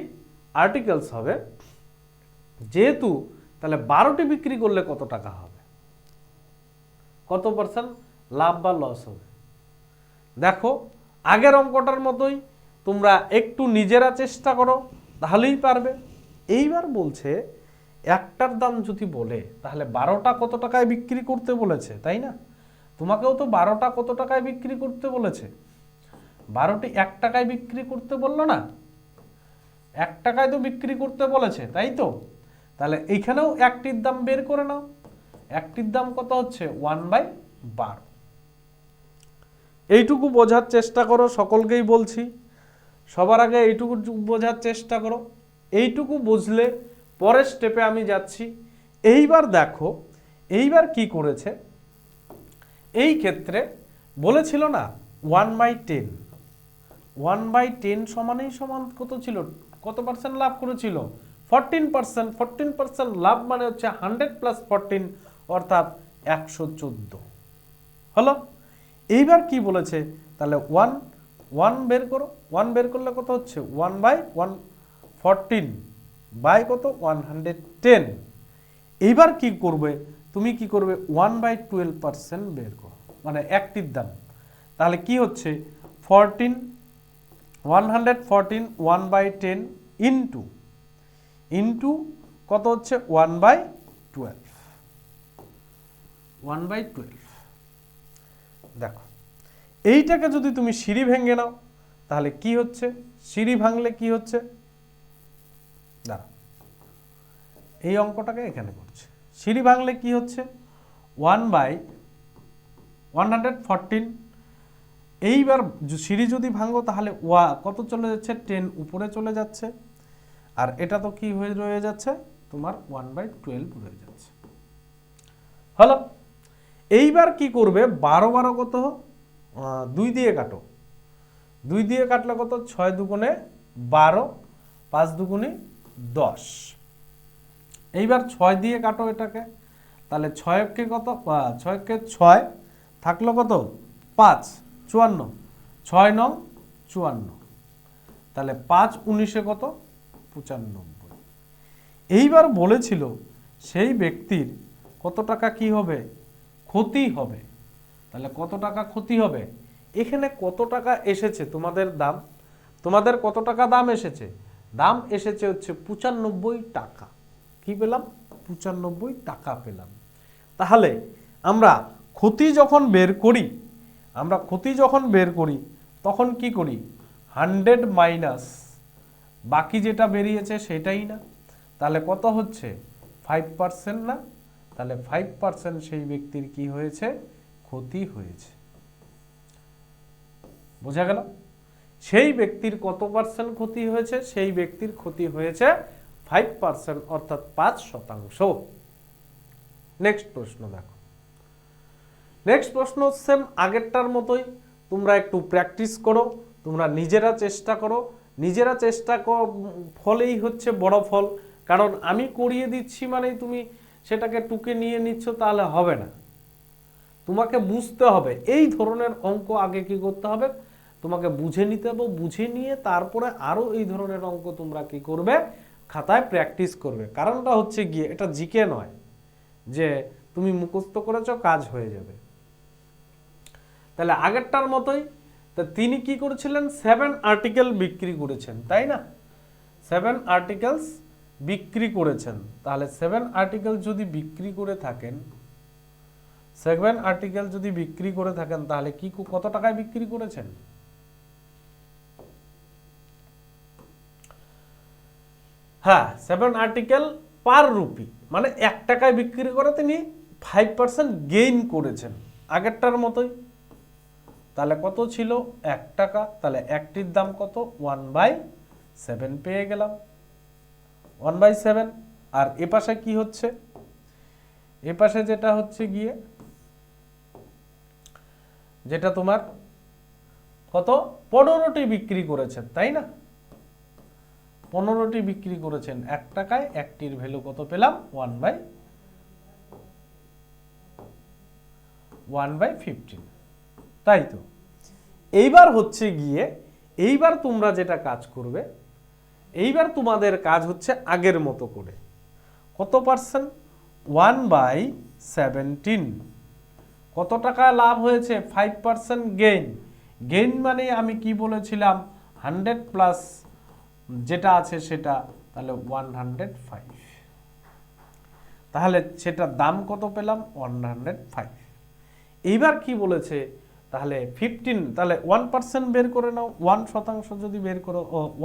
আর্টিকেলস হবে, যেহেতু তাহলে 12টি বিক্রি করলে কত টাকা হবে, কত পার্সেন্ট লাভ বা লস হবে। দেখো আগের অঙ্কটার মতোই তোমরা একটু নিজেরা চেষ্টা করো তাহলেই পারবে। এইবার বলছে একটার দাম যদি বলে তাহলে 12টা কত টাকায় বিক্রি করতে বলেছে, তাই না? তোমাকেও তো 12টা কত টাকায় বিক্রি করতে বলেছে, 12টি 1 টাকায় বিক্রি করতে বললো না, 1 টাকায় তো বিক্রি করতে বলেছে, তাই তো? তাহলে এইখানেও একটির দাম বের করে নাও, একটির দাম কত হচ্ছে 1/12। এইটুকু বোঝার চেষ্টা করো, সকলকেই বলছি সবার আগে এইটুকু বোঝার চেষ্টা করো। এইটুকু বুঝলে পরের স্টেপে আমি যাচ্ছি। এইবার দেখো এইবার কি করেছে, এই ক্ষেত্রে বলেছিল না 1/10, 1/10 সমানেই সমান কত ছিল, কত পার্সেন্ট লাভ করেছিল, 14%। 14% লাভ মানে হচ্ছে 100 + 14 অর্থাৎ 114 হলো। এইবার কি বলেছে, তাহলে 1 বের করো, 1 বের করলে কত হচ্ছে 1/114 বাই কত 110। এইবার কি করবে, তুমি কি করবে 1/12% বের করো, মানে একটির দাম। তাহলে কি হচ্ছে 114 1/10 ইন্টু কত হচ্ছে 1/12। দেখো এইটাকে যদি তুমি সিঁড়ি ভেঙে নাও তাহলে কি হচ্ছে, সিঁড়ি ভাঙলে কি হচ্ছে, দাঁড়া এই অঙ্কটাকে এখানে করছে, সিঁড়ি ভাঙলে কি হচ্ছে 1/114। এইবার সিঁড়ি যদি ভাঙো তাহলে কত চলে যাচ্ছে 10 উপরে চলে যাচ্ছে, আর এটা তো কি হয়ে রয়ে যাচ্ছে তোমার 1/12 রয়ে যাচ্ছে হলো। এইবার কি করবে 12 12 কত 2 দিয়ে কাটো, 2 দিয়ে কাটলে কত 6 দুগুণে 12 5 দুগুণে 10। এইবার 6 দিয়ে কাটো এটাকে, তাহলে 6কে কত 6কে 6 থাকলো কত 5 54, 6 9 54, তাহলে 5 19 কত 95। এইবার বলেছিল সেই ব্যক্তির কত টাকা কি হবে ক্ষতি হবে, তাহলে কত টাকা ক্ষতি হবে, এখানে কত টাকা এসেছে তোমাদের দাম, তোমাদের কত টাকা দাম এসেছে, দাম এসেছে হচ্ছে 95 টাকা। কি পেলাম 95 টাকা পেলাম। তাহলে আমরা ক্ষতি যখন বের করি তখন কি করি 100 মাইনাস বাকি যেটা বেরিয়েছে সেটাই না, তাহলে কত হচ্ছে 5% না, তাহলে 5% সেই ব্যক্তির কি হয়েছে ক্ষতি হয়েছে। বোঝা গেল, সেই ব্যক্তির কত পার্সেন্ট ক্ষতি হয়েছে, সেই ব্যক্তির ক্ষতি হয়েছে 5% অর্থাৎ 5%। নেক্সট প্রশ্ন দেখো, নেক্সট প্রশ্ন সেম আগেরটার মতোই, তোমরা একটু প্র্যাকটিস করো, তোমরা নিজেরা চেষ্টা করো, ফলেই হচ্ছে বড় ফল। কারণ আমি করিয়ে দিচ্ছি মানে তুমি সেটাকে টুকে নিয়ে নিচ্ছ তাহলে হবে না, তোমাকে বুঝতে হবে এই ধরনের অঙ্ক আগে কি করতে হবে, তোমাকে বুঝে নিতে হবে, বুঝে নিয়ে তারপরে আরো এই ধরনের অঙ্ক তোমরা কি করবে খাতায় প্র্যাকটিস করবে। কারণটা হচ্ছে গিয়ে এটা জিকে নয় যে তুমি মুখস্থ করেছো কাজ হয়ে যাবে। তাহলে আগেরটার মতোই, তা তিনি কি করেছিলেন 7 আর্টিকেল বিক্রি করেছেন, তাই না, 7 আর্টিকেলস বিক্রি করেছেন। তাহলে 7 আর্টিকেল যদি বিক্রি করে থাকেন, 7 আর্টিকেল যদি বিক্রি করে থাকেন তাহলে কি কত টাকায় বিক্রি করেছেন, হ্যাঁ 7 আর্টিকেল পার রুপি মানে 1 টাকায় বিক্রি করে তিনি 5% গেইন করেছেন আগেরটার মতোই। তাহলে কত ছিল 1 টাকা, তাহলে একটির দাম কত 1/7 পেয়ে গেলাম 1/7। আর এ পাশে কি হচ্ছে, এ পাশে যেটা হচ্ছে গিয়ে যেটা তোমার কত 15টি বিক্রি করেছেন, তাই না, 15টি বিক্রি করেছেন 1 টাকায়, একটির ভ্যালু কত পেলাম 1/15, তাই তো। এইবার হচ্ছে গিয়ে এইবার তোমরা যেটা কাজ করবে, এইবার তোমাদের কাজ হচ্ছে আগের মতো করে কত পার্সেন্ট 1/17, কত টাকা লাভ হয়েছে 5% গেইন। গেইন মানে আমি কি বলেছিলাম 100 প্লাস যেটা আছে সেটা, তাহলে 105, তাহলে সেটার দাম কত পেলাম 105। এইবার কি বলেছে তাহলে 15, তাহলে 1% বের করে নাও, 1% যদি বের করো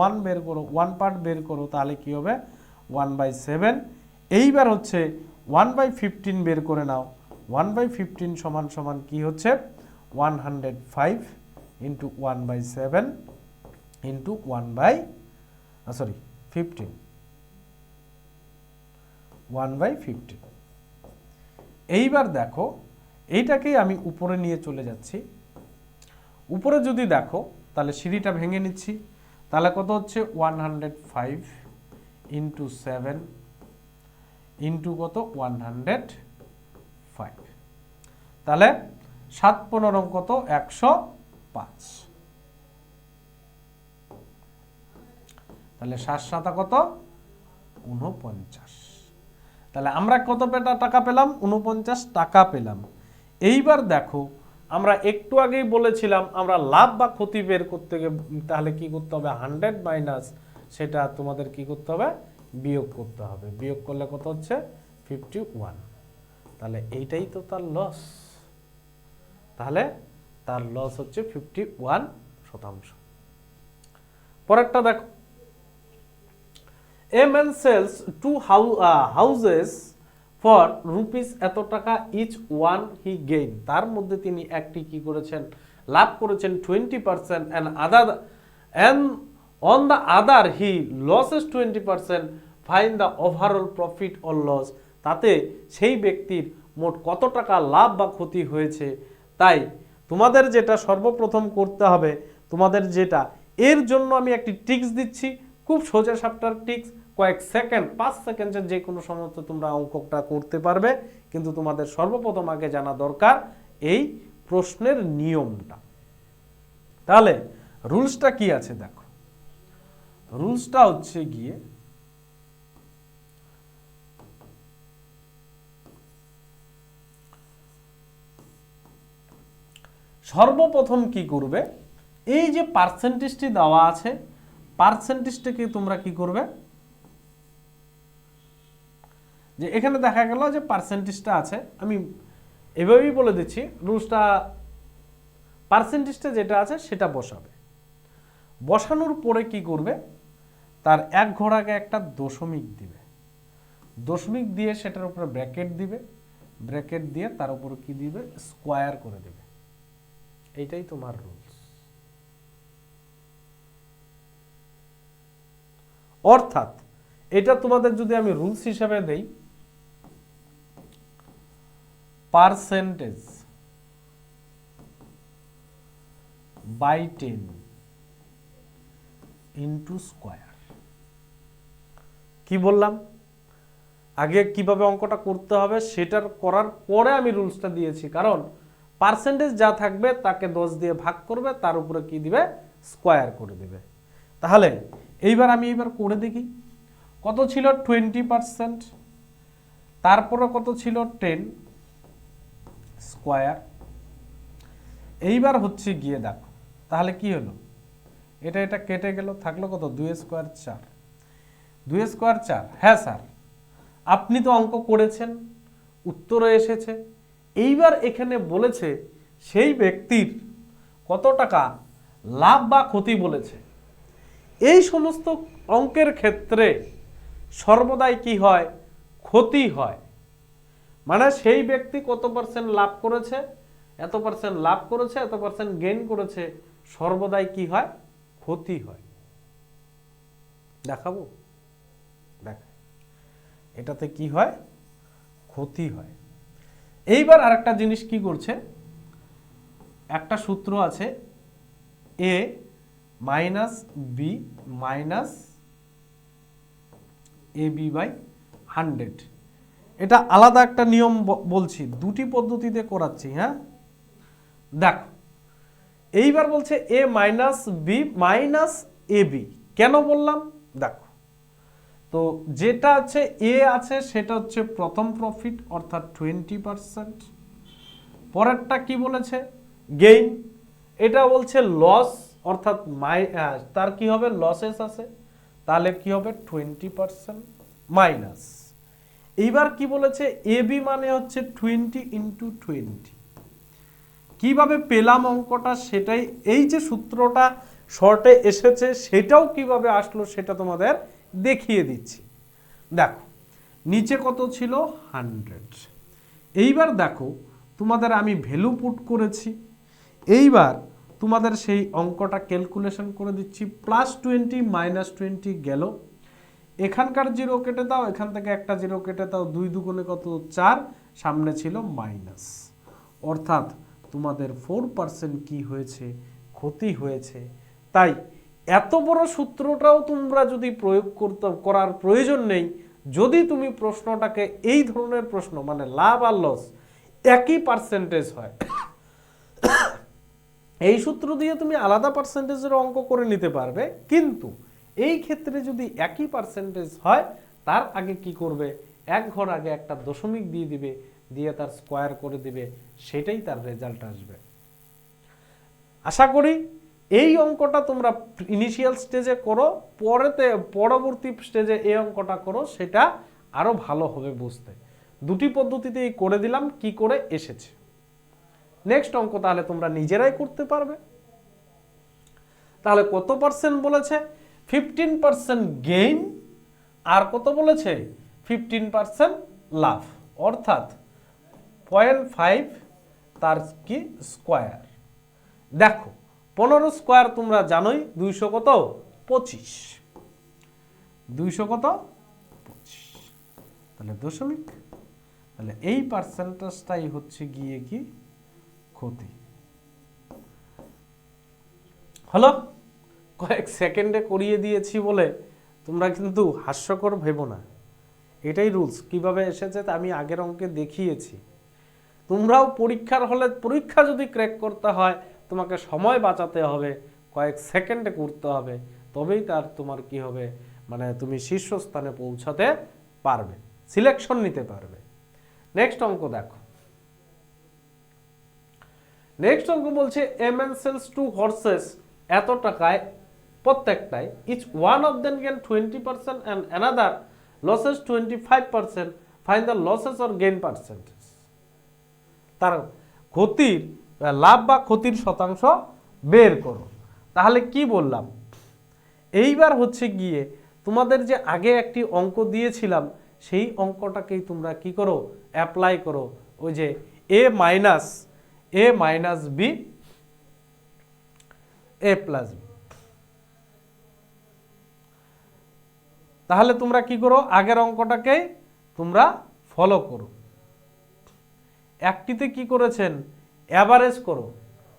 1 বের করো 1 পার্ট বের করো তাহলে কি হবে 1/7। এইবার হচ্ছে 1/15 বের করে নাও, 1/15 সমান সমান কি হচ্ছে 105 ইন্টু 1/7 ইন্টু 1/15। এইবার দেখো এইটাকেই আমি উপরে নিয়ে চলে যাচ্ছি। উপরে যদি দেখো তাহলে সিঁড়িটা ভেঙে নিচ্ছি, তাহলে কত হচ্ছে 105 ইন্টু 7 ইন্টু কত 105, তাহলে 7 15 কত 105, তাহলে 7 7 কত 49, তাহলে আমরা কত টাকা পেলাম 49 টাকা পেলাম। এইবার দেখো আমরা একটু আগেই বলেছিলাম আমরা লাভ বা ক্ষতি বের করতে গেলে তাহলে কি করতে হবে 100 মাইনাস সেটা তোমাদের কি করতে হবে বিয়োগ করতে হবে, বিয়োগ করলে কত হচ্ছে 51, তাহলে এইটাই তো তার লস, তাহলে তার লস হচ্ছে 51%। পরেরটা দেখো, a man sells 2 houses for rupees এত টাকা each one he gain, তার মধ্যে তিনি একটি কি করেছেন লাভ করেছেন 20% and on the other he loses 20%, find the overall profit or loss, তাতে সেই ব্যক্তির মোট কত টাকা লাভ বা ক্ষতি হয়েছে। তাই তোমাদের যেটা সর্বপ্রথম করতে হবে, তোমাদের যেটা এর জন্য আমি একটি ট্রিক্স দিচ্ছি, খুব সোজা সাপটার ট্রিক্স, কয়েক সেকেন্ড 5 সেকেন্ডের যে কোনো সময় তোমরা অঙ্কটা করতে পারবে, কিন্তু তোমাদের সর্বপ্রথম আগে জানা দরকার এই প্রশ্নের নিয়মটা। তাহলে রুলসটা কি আছে দেখো, রুলসটা হচ্ছে গিয়ে সর্বপ্রথম কি করবে, এই যে পার্সেন্টেজটি দেওয়া আছে পার্সেন্টেজটাকে তোমরা কি করবে, যে এখানে দেখা গেল যে পার্সেন্টেজটা আছে, আমি এভাবেই বলে দিচ্ছি রুলসটা, পার্সেন্টেজটা যেটা আছে সেটা বসাবে, বসানোর পরে কি করবে তার এক ঘর আগে একটা দশমিক দিবে, দশমিক দিয়ে সেটার উপরে ব্র্যাকেট দিবে, ব্র্যাকেট দিয়ে তার উপর কি দিবে স্কোয়ার করে দেবে, এইটাই তোমার রুলস। অর্থাৎ এটা তোমাদের যদি আমি রুলস হিসেবে দেই, পার্সেন্টেজ বাই 10 ইন্টু স্কোয়ার, কি বললাম আগে কিভাবে অঙ্কটা করতে হবে সেটার করার পরে আমি রুলসটা দিয়েছি, কারণ পার্সেন্টেজ যা থাকবে তাকে 10 দিয়ে ভাগ করবে, তার উপরে কি দিবে স্কোয়ার করে দিবে। তাহলে এইবার আমি করে দেখি কত ছিল 20%, তারপরে কত ছিল 10 স্কোয়ার, এইবার হচ্ছে গিয়ে দেখো তাহলে কি হলো, এটা কেটে গেল, থাকলো কত 2 স্কোয়ার 4, 2 স্কোয়ার 4, হ্যাঁ স্যার আপনি তো অঙ্ক করেছেন উত্তরে এসেছে। এইবার এখানে বলেছে সেই ব্যক্তির কত টাকা লাভ বা ক্ষতি বলেছে, এই সমস্ত অঙ্কের ক্ষেত্রে সর্বদাই কি হয় ক্ষতি হয়, মানে সেই ব্যক্তি কত পার্সেন্ট লাভ করেছে, এত পার্সেন্ট লাভ করেছে, এত পার্সেন্ট গেইন করেছে, সর্বদাই কি হয় ক্ষতি হয়। দেখাবো দেখ এটাতে কি হয় ক্ষতি হয়। এইবার আরেকটা জিনিস কি করছে, একটা সূত্র আছে a minus B minus ab by 100, এটা আলাদা একটা নিয়ম বলছি, দুটি পদ্ধতিতে করাচ্ছি। হ্যাঁ দেখো এইবার বলছে a minus B minus ab, কেন বললাম দেখো, তো যেটা আছে এ আছে সেটা হচ্ছে প্রথম প্রফিট অর্থাৎ 20%, পরেরটা কি বলেছে গেইন, এটা বলছে লস অর্থাৎ তার কি হবে লসেস আছে, তাহলে কি হবে 20% মাইনাস, এইবার কি বলেছে এবি মানে হচ্ছে 20 ইন্টু 20, কিভাবে পেলাম অঙ্কটা সেটাই, এই যে সূত্রটা শর্টে এসেছে সেটাও কিভাবে আসলো সেটা তোমাদের দেখিয়ে দিচ্ছি। দেখো নিচে কত ছিল 100, এইবার দেখো তোমাদের আমি ভ্যালু পুট করেছি, এইবার তোমাদের সেই অঙ্কটা ক্যালকুলেশন করে দিচ্ছি, +20 -20 গেল, এখানকার জিরো কেটে দাও, এখান থেকে একটা জিরো কেটে দাও, 2 দুগুণে কত 4, সামনে ছিল মাইনাস, অর্থাৎ তোমাদের 4% কি হয়েছে ক্ষতি হয়েছে। তাই এত বড় সূত্রটাও তোমরা যদি প্রয়োগ করার প্রয়োজন নেই, যদি তুমি প্রশ্নটাকে এই ধরনের প্রশ্ন মানে লাভ আর লস একই পার্সেন্টেজ হয়, এই সূত্র দিয়ে তুমি আলাদা পার্সেন্টেজের অঙ্ক করে নিতে পারবে। কিন্তু এই ক্ষেত্রে যদি একই পার্সেন্টেজ হয়, তার আগে কি করবে, এক ঘর আগে একটা দশমিক দিয়ে দিবে, দিয়ে তার স্কোয়ার করে দিবে, সেটাই তার রেজাল্ট আসবে। আশা করি এই অঙ্কটা তোমরা ইনিশিয়াল স্টেজে করো, পরবর্তী স্টেজে এই অঙ্কটা করো, সেটা আরো ভালো হবে বুঝতে। দুটি পদ্ধতিতেই করে দিলাম কি করে এসেছে। নেক্সট অঙ্ক তাহলে তোমরা নিজেরাই করতে পারবে। তাহলে কত পার্সেন্ট বলেছে? 15% গেইন, আর কত বলেছে? 15% লাভ, অর্থাৎ 0.5 তার কি স্কোয়ার। দেখো 15 স্কোয়ার তোমরা জানোই 200 কত? 25। 200 কত? 25। তাহলে দশমিক, তাহলে এই পার্সেন্টেজটাই হচ্ছে গিয়ে কি ক্ষতি হলো। কয়েক সেকেন্ডে করিয়ে দিয়েছি বলে তোমরা কিন্তু হাস্যকর ভেবো না, এটাই রুলস। কিভাবে এসেছে তা আমি আগের অঙ্কে দেখিয়েছি। তোমরাও পরীক্ষার হলে পরীক্ষা যদি ক্র্যাক করতে হয়, তোমাকে সময় বাঁচাতে হবে, কয়েক সেকেন্ডে করতে হবে, তবেই তার তোমার কি হবে, মানে তুমি শীর্ষস্থানে পৌঁছাতে পারবে, সিলেকশন নিতে পারবে। নেক্সট অঙ্ক দেখো। নেক্সট অঙ্ক বলছে এ ম্যান সেলস 2 হর্সেস এত টাকায় প্রত্যেকটাই, each one of them gain 20% and another losses 25%, find the losses or gain percentage। তার ক্ষতির লাভ বা ক্ষতির শতাংশ বের করো। তাহলে কি বললাম, এইবার হচ্ছে গিয়ে তোমাদের যে আগে একটি অঙ্ক দিয়েছিলাম, সেই অঙ্কটাকেই তোমরা কি করো, অ্যাপ্লাই করো। ওই যে a minus B a plus B. তাহলে তোমরা কি করো, আগের অঙ্কটাকেই তোমরা ফলো করো। একটিতে কি করেছেন, অ্যাভারেজ করো।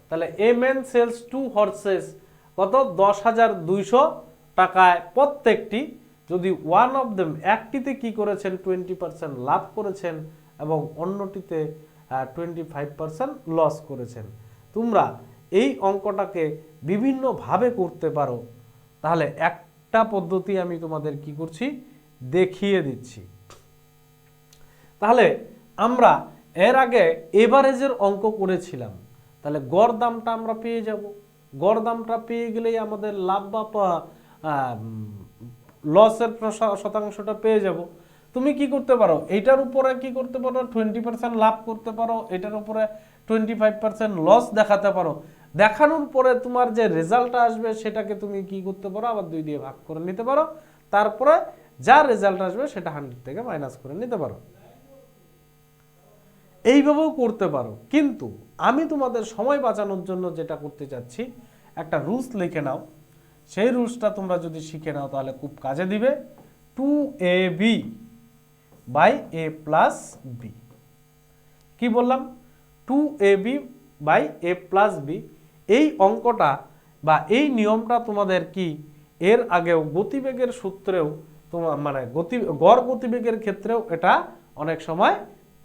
তাহলে এ ম্যান সেলস 2 হর্সেস কত? 10,200 টাকায় প্রত্যেকটি, যদি ওয়ান অফ দেম একটিতে কি করেছেন 20% লাভ করেছেন এবং অন্যটিতে 25% লস করেছেন। তোমরা এই অঙ্কটাকে বিভিন্নভাবে করতে পারো। তাহলে একটা পদ্ধতি আমি তোমাদের কি করছি, দেখিয়ে দিচ্ছি। তাহলে আমরা এর আগে এভারেজের অঙ্ক করেছিলাম, তাহলে গড় দামটা আমরা পেয়ে যাব। গড় দামটা পেয়ে গেলেই আমাদের লাভ বা লসের শতাংশটা পেয়ে যাব। তুমি কি করতে পারো, এটার উপরে কি করতে পারো, 20% লাভ করতে পারো, এটার উপরে 25% লস দেখাতে পারো। দেখানোর পরে তোমার যে রেজাল্টটা আসবে সেটাকে তুমি কি করতে পারো, আবার 2 দিয়ে ভাগ করে নিতে পারো। তারপরে যা রেজাল্ট আসবে সেটা 100 থেকে মাইনাস করে নিতে পারো। এইভাবেও করতে পারো। কিন্তু আমি তোমাদের সময় বাঁচানোর জন্য যেটা করতে চাচ্ছি, একটা রুলস লিখে নাও। সেই রুলসটা তোমরা যদি শিখে নাও তাহলে খুব কাজে দিবে। 2ab by a plus B. কি বললাম, 2ab by a plus B. এই অঙ্কটা বা এই নিয়মটা তোমাদের কি এর আগেও গতিবেগের সূত্রেও তোমার মানে গড় গতিবেগের ক্ষেত্রেও এটা অনেক সময়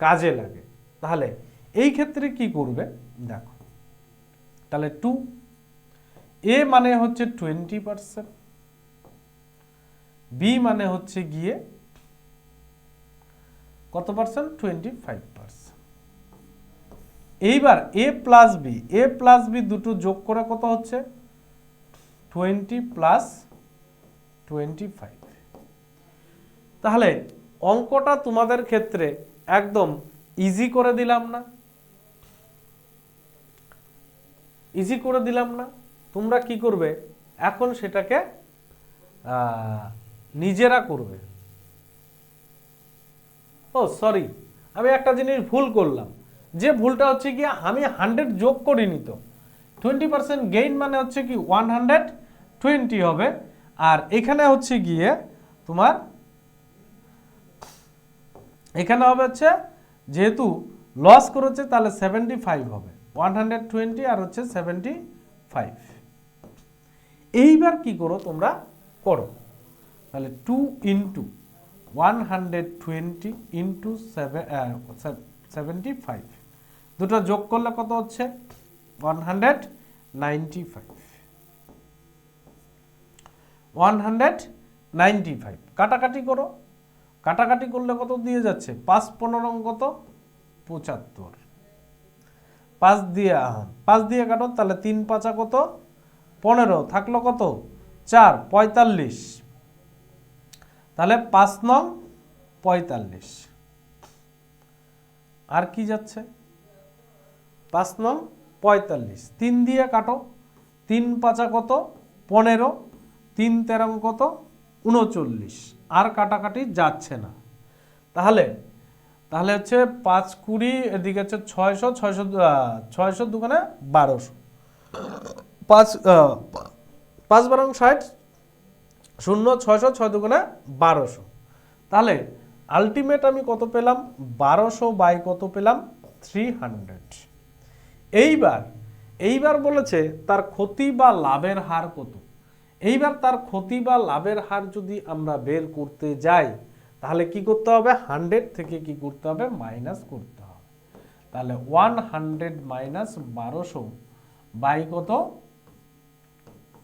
কাজে লাগে। তাহলে এই ক্ষেত্রে কি করবে দেখো, তাহলে 2 a মানে হচ্ছে 20%, b মানে হচ্ছে গিয়ে কত পার্সেন্ট, 25%। এইবার a প্লাস বি দুটো যোগ করে কত হচ্ছে, 20 প্লাস 25। তাহলে অঙ্কটা তোমাদের ক্ষেত্রে একদম ইজি করে দিলাম না? ইজি করে দিলাম না? তোমরা কি করবে, এখন সেটাকে নিজেরা করবে। ও সরি, আমি একটা জিনিস ভুল করলাম। যে ভুলটা হচ্ছে কি, আমি 100 যোগ করিনি তো। 20% গেইন মানে হচ্ছে কি 120 হবে, আর এখানে হচ্ছে গিয়ে তোমার এখানে হবে হচ্ছে, যেহেতু লস করেছে তাহলে 75 হবে। 120 আর হচ্ছে 75। এইবার কি করো তোমরা করো, তাহলে 2 ইন্টু 120 ইন্টু 75, দুটো যোগ করলে কত হচ্ছে 195, কাটাকাটি করো, কাটাকাটি করলে কত দিয়ে যাচ্ছে 5 15 কত 75, 5 দিয়ে কাটো, তাহলে 3 5 কত 15, থাকলো কত 4 45, তাহলে 5 নং 45, আর কি যাচ্ছে 5 নং 45, 3 দিয়ে কাটো, 3 5 কত 15, 3 13 কত 39, আর কাটাকাটি যাচ্ছে না, তাহলে তাহলে হচ্ছে 5 20, এদিকে হচ্ছে 600, 600 দুগুণে 1200, 5 12 60, 0 600, 6 দুগুণে 1200, তাহলে আলটিমেট আমি কত পেলাম 1200 বাই কত পেলাম 300। এইবার বলেছে তার ক্ষতি বা লাভের হার কত। এইবার তার ক্ষতি বা লাভের হার যদি আমরা বের করতে যাই তাহলে কি করতে হবে 100 থেকে কি করতে হবে মাইনাস করতে হবে, তাহলে 100 মাইনাস 1200 বাই কত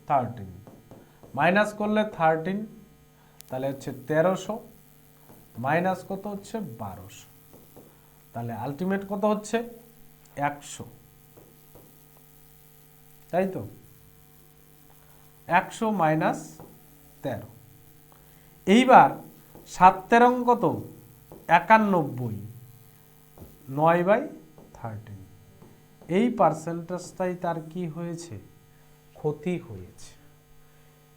13, মাইনাস করলে 13, তাহলে হচ্ছে 1300 মাইনাস কত হচ্ছে 1200, তাহলে আলটিমেট কত হচ্ছে 100, তাই তো 100 মাইনাস 13, এইবার 7 13 কত 91, 9/13, এই পার্সেন্টেজটাই তার কি হয়েছে ক্ষতি হয়েছে,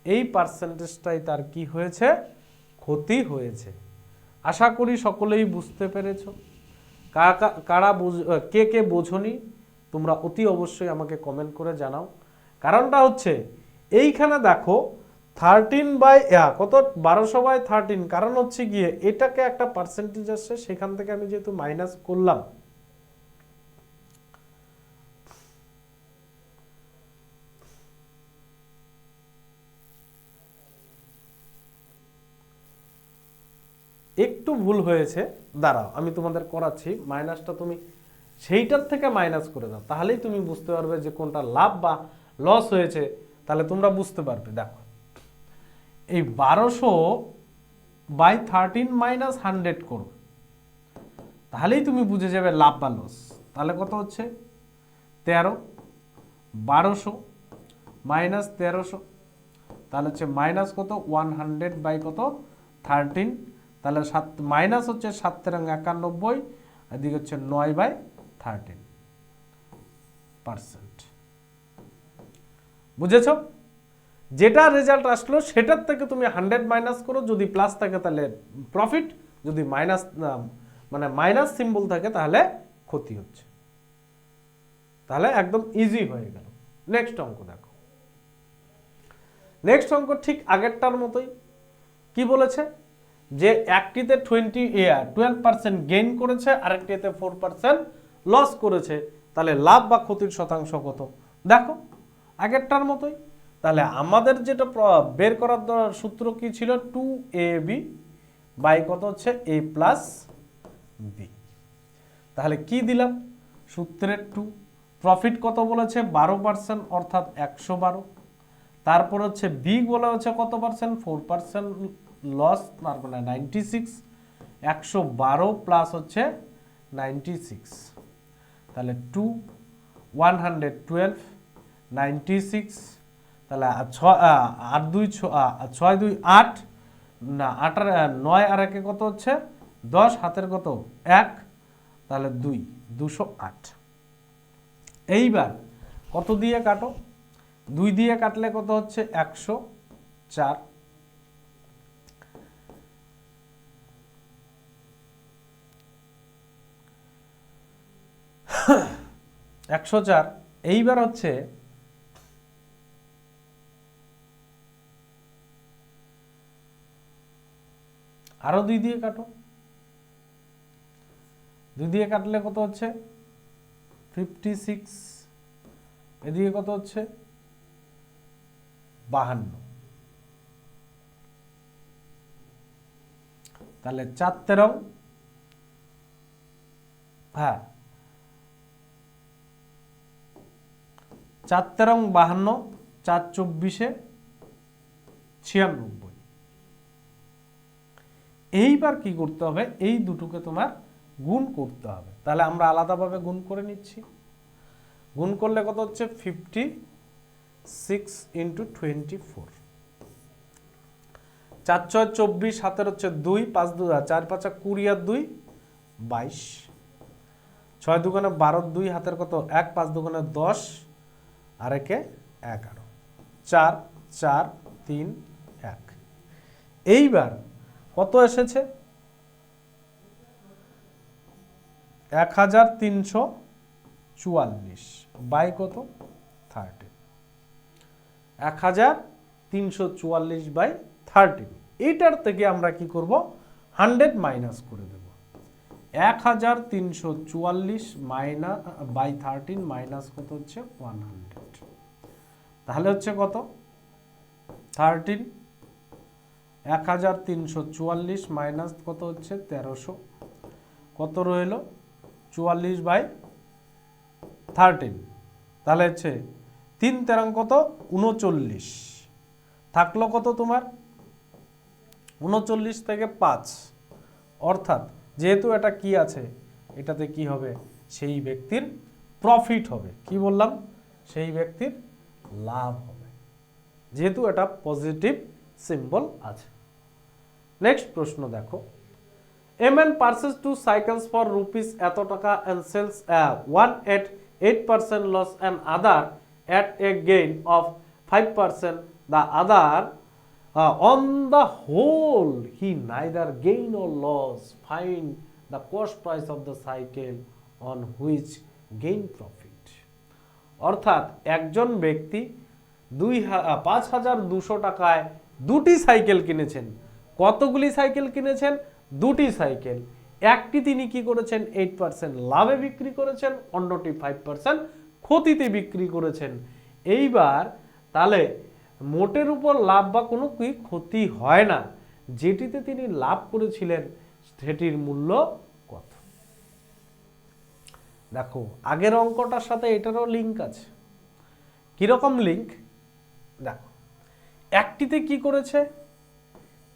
এই পার্সেন্টেজটাই তার কি হয়েছে ক্ষতি হয়েছে। আশা করি সকলেই বুঝতে পেরেছো। কারা কে কে বোঝনি তোমরা অতি অবশ্যই আমাকে কমেন্ট করে জানাও। কারণটা হচ্ছে এইখানে দেখো 13 বাই কত 1200/13, কারণ হচ্ছে গিয়ে এটাকে একটা পার্সেন্টেজ আসছে, সেখান থেকে আমি যেহেতু মাইনাস করলাম, একটু ভুল হয়েছে, দাঁড়াও আমি তোমাদের করাচ্ছি, মাইনাসটা তুমি সেইটার থেকে মাইনাস করে দাও, তাহলেই তুমি বুঝতে পারবে যে কোনটা লাভ বা লস হয়েছে, তাহলে তোমরা বুঝতে পারবে। দেখো এই 1200/13 মাইনাস 100 করো, তাহলেই তুমি বুঝে যাবে লাভ বা লস। তাহলে কত হচ্ছে 13, 1200 মাইনাস 1300, তাহলে হচ্ছে মাইনাস কত 100 বাই কত 13, তাহলে 7 মাইনাস হচ্ছে 7 13 91, এদিকে হচ্ছে 9/13%। বুঝেছ? যেটা রেজাল্ট আসলো সেটার থেকে তুমি 100 মাইনাস করো, যদি প্লাস থাকে তাহলে প্রফিট, যদি মাইনাস মানে মাইনাস সিম্বল থাকে তাহলে ক্ষতি হচ্ছে। তাহলে একদম ইজি হয়ে গেল। নেক্সট অঙ্ক দেখো। নেক্সট অঙ্ক ঠিক আগেরটার মতোই। কি বলেছে যে একটিতে 12% গেইন করেছে, আরেকটিতে 4% লস করেছে, তাহলে লাভ বা ক্ষতির শতাংশ কত। দেখো আগেরটার মতোই, তাহলে আমাদের যেটা বের করার সূত্র কি ছিল 2ab বাই কত হচ্ছে a প্লাস b। তাহলে কি দিলাম সূত্রের 2, প্রফিট কত বলেছে 12%, অর্থাৎ 112, তারপর হচ্ছে বি বলা হচ্ছে কত পার্সেন্ট 4% লস, তার মানে 96, 112 প্লাস হচ্ছে 96, তাহলে 2 112 96, তাহলে 8 2 6 2 8 না 8 9 আর 1 কত হচ্ছে 10, হাতের কত 1, তাহলে 2 208। এইবার কত দিয়ে কাটো, 2 দিয়ে কাটলে কত হচ্ছে 104, 104। এইবার হচ্ছে আরো 2 দিয়ে কাটো, 2 দিয়ে কাটলে কত হচ্ছে 56, এদিকে কত হচ্ছে 52, তাহলে 4 13, হ্যাঁ 4 13 52, 4 24 96। এইবার কি করতে হবে, এই দুটোকে তোমার গুণ করতে হবে। তাহলে আমরা আলাদাভাবে গুণ করে নিচ্ছি। গুণ করলে কত হচ্ছে 56 ইন্টু 24, 4 6 24, হাতের হচ্ছে 2, 5 2 4 5 20 আর 2 22, 6 2 12 2 হাতের কত 1, 5 2 10 আর একে 11, 4 4 3 1। এইবার কত এসেছে 1344 বাই কত 13, 1344 বাই 13। এইটার থেকে আমরা কি করব 100 মাইনাস করে দেব। 1344 মাইনাস বাই 13 মাইনাস কত হচ্ছে 100, তাহলে হচ্ছে কত 13, 1344 মাইনাস কত হচ্ছে 1300, কত রইল 44 বাই 13, তাহলে হচ্ছে 3 13 কত 39, থাকলো কত তোমার 39 থেকে 5, অর্থাৎ যেহেতু এটা কি আছে, এটাতে কি হবে সেই ব্যক্তির প্রফিট হবে। কি বললাম, সেই ব্যক্তির লাভ হবে, যেহেতু এটা পজিটিভ সিম্বল আছে। নেক্সট প্রশ্ন দেখো, a man purchases 2 cycles for rupees এত টাকা and sells one at 8% loss and other at a gain of 5%. The other on the whole he neither gain or loss. Find the cost price of the cycle on which gain profit. অর্থাৎ একজন ব্যক্তি 5200 টাকায় দুটি cycle কিনেছেন। কতগুলি cycle কিনেছেন, দুটি cycle. একটি তিনি কি করেছেন 8% লাভে বিক্রি করেছেন, অন্যটি 5% ক্ষতিতে বিক্রি করেছেন। এইবার তাহলে মোটের উপর লাভ বা কোনো কি ক্ষতি হয় না, যেটিতে তিনি লাভ করেছিলেন সেটির মূল্য কত। দেখো আগের অঙ্কটার সাথে এটারও লিঙ্ক আছে। কিরকম লিঙ্ক দেখো, একটিতে কি করেছে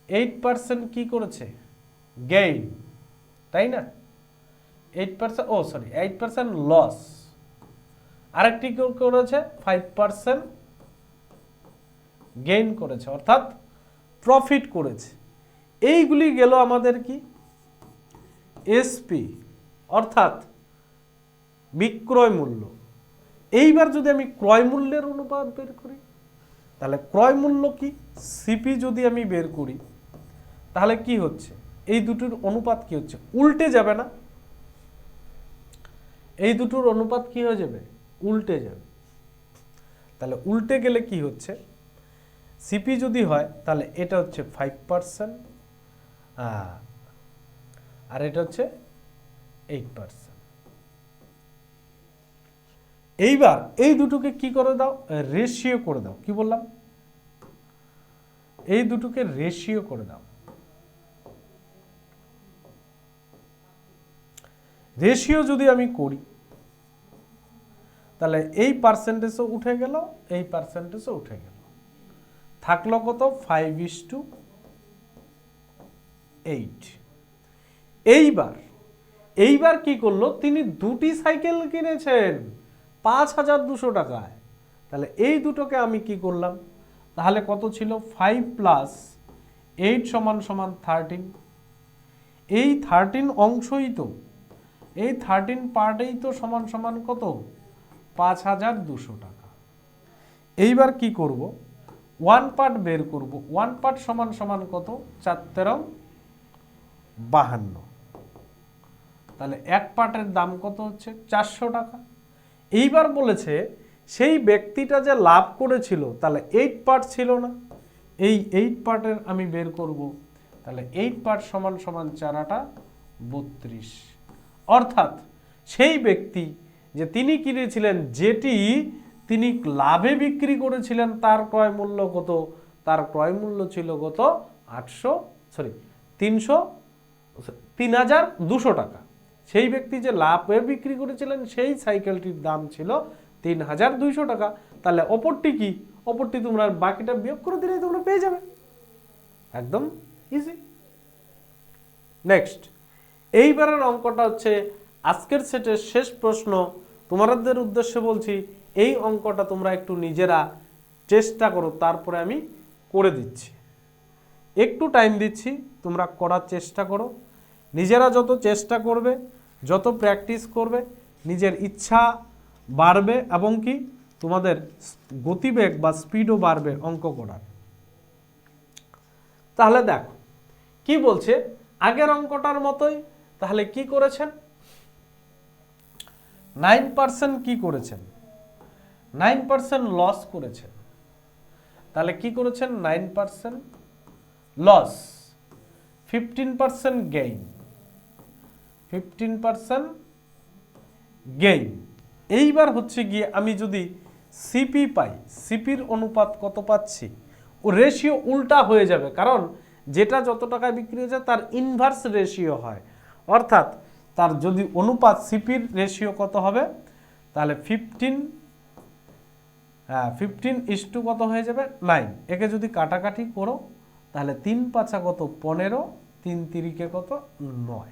8% কি করেছে গেইন, তাই না 8%, 8% লস। আরেকটি কি করেছে 5% গেইন করেছে, অর্থাৎ প্রফিট করেছে। এইগুলি গেল আমাদের কি এসপি, অর্থাৎ বিক্রয় মূল্য। এইবার যদি আমি ক্রয় মূল্যের অনুপাত বের করি, তাহলে ক্রয় মূল্য কি সিপি যদি আমি বের করি, তাহলে কি হচ্ছে এই দুটোর অনুপাত কি হচ্ছে উল্টে যাবে না, এই দুটোর অনুপাত কি হয়ে যাবে উল্টে যাবে। তাহলে উল্টে গেলে কি হচ্ছে, সিপি যদি হয় তাহলে এটা হচ্ছে 5% আর এটা হচ্ছে 8%। এইবার এই দুটোকে কি করে দাও রেশিও করে দাও। কি বললাম, এই দুটোকে রেশিও করে দাও। রেশিও যদি আমি করি তাহলে এই পার্সেন্টেজও উঠে গেল, এই পার্সেন্টেজও উঠে গেল, থাকলো কত 5:8। এইবার কি করলো, তিনি দুটি সাইকেল কিনেছেন 5200 টাকায়। তাহলে এই দুটোকে আমি কি করলাম, তাহলে কত ছিল 5 + 8 = 13। এই 13 অংশই তো, এই 13 পার্টেই তো সমান কত 5200 টাকা। এইবার কি করব, 1 পার্ট বের করব। 1 পার্ট সমান কত 4 13 52। তাহলে এক পার্টের দাম কত হচ্ছে 400 টাকা। এইবার বলেছে সেই ব্যক্তিটা যে লাভ করেছিল, তাহলে 8 পার্ট ছিল না, এই 8 পার্টের আমি বের করব। তাহলে 8 পার্ট সমান 4 8 32। অর্থাৎ সেই ব্যক্তি যে তিনি কিনেছিলেন, যেটি তিনি লাভে বিক্রি করেছিলেন, তার ক্রয় মূল্য কত? তার ক্রয় মূল্য ছিল কত? 3,200 টাকা। সেই ব্যক্তি যে লাভে বিক্রি করেছিলেন সেই সাইকেলটির দাম ছিল 3,200 টাকা। তাহলে অপরটি কি? অপরটি তোমরা বাকিটা বিয়োগ করে দিলেই তোমরা পেয়ে যাবে, একদম ইজি। নেক্সট, এইবারের অঙ্কটা হচ্ছে আজকের সেটের শেষ প্রশ্ন। তোমাদের উদ্দেশ্যে বলছি, এই অঙ্কটা তোমরা একটু নিজেরা চেষ্টা করো, তারপরে আমি করে দিচ্ছি। একটু টাইম দিচ্ছি, তোমরা করার চেষ্টা করো। নিজেরা যত চেষ্টা করবে, যত প্র্যাকটিস করবে, নিজের ইচ্ছা বাড়বে এবং কি তোমাদের গতিবেগ বা স্পিডও বাড়বে অঙ্ক করার। তাহলে দেখো কি বলছে, আগের অঙ্কটার মতোই। তাহলে কি করেছেন? 9% কি করেছেন? 9% লস করেছেন। তাহলে কি করেছেন? 9% লস, 15% গেইন, 15% গেইন। এইবার হচ্ছে গিয়ে আমি যদি সিপি পাই, সিপির অনুপাত কত পাচ্ছি? ও রেশিও উল্টা হয়ে যাবে, কারণ যেটা যত টাকায় বিক্রি হয়েছে তার ইনভার্স রেশিও হয়। অর্থাৎ তার যদি অনুপাত সিপির রেশিও কত হবে? তাহলে 15 কত হয়ে যাবে? 9। একে যদি কাটাকাটি করো তাহলে 3 5 কত? 15, 3 3 কত? 9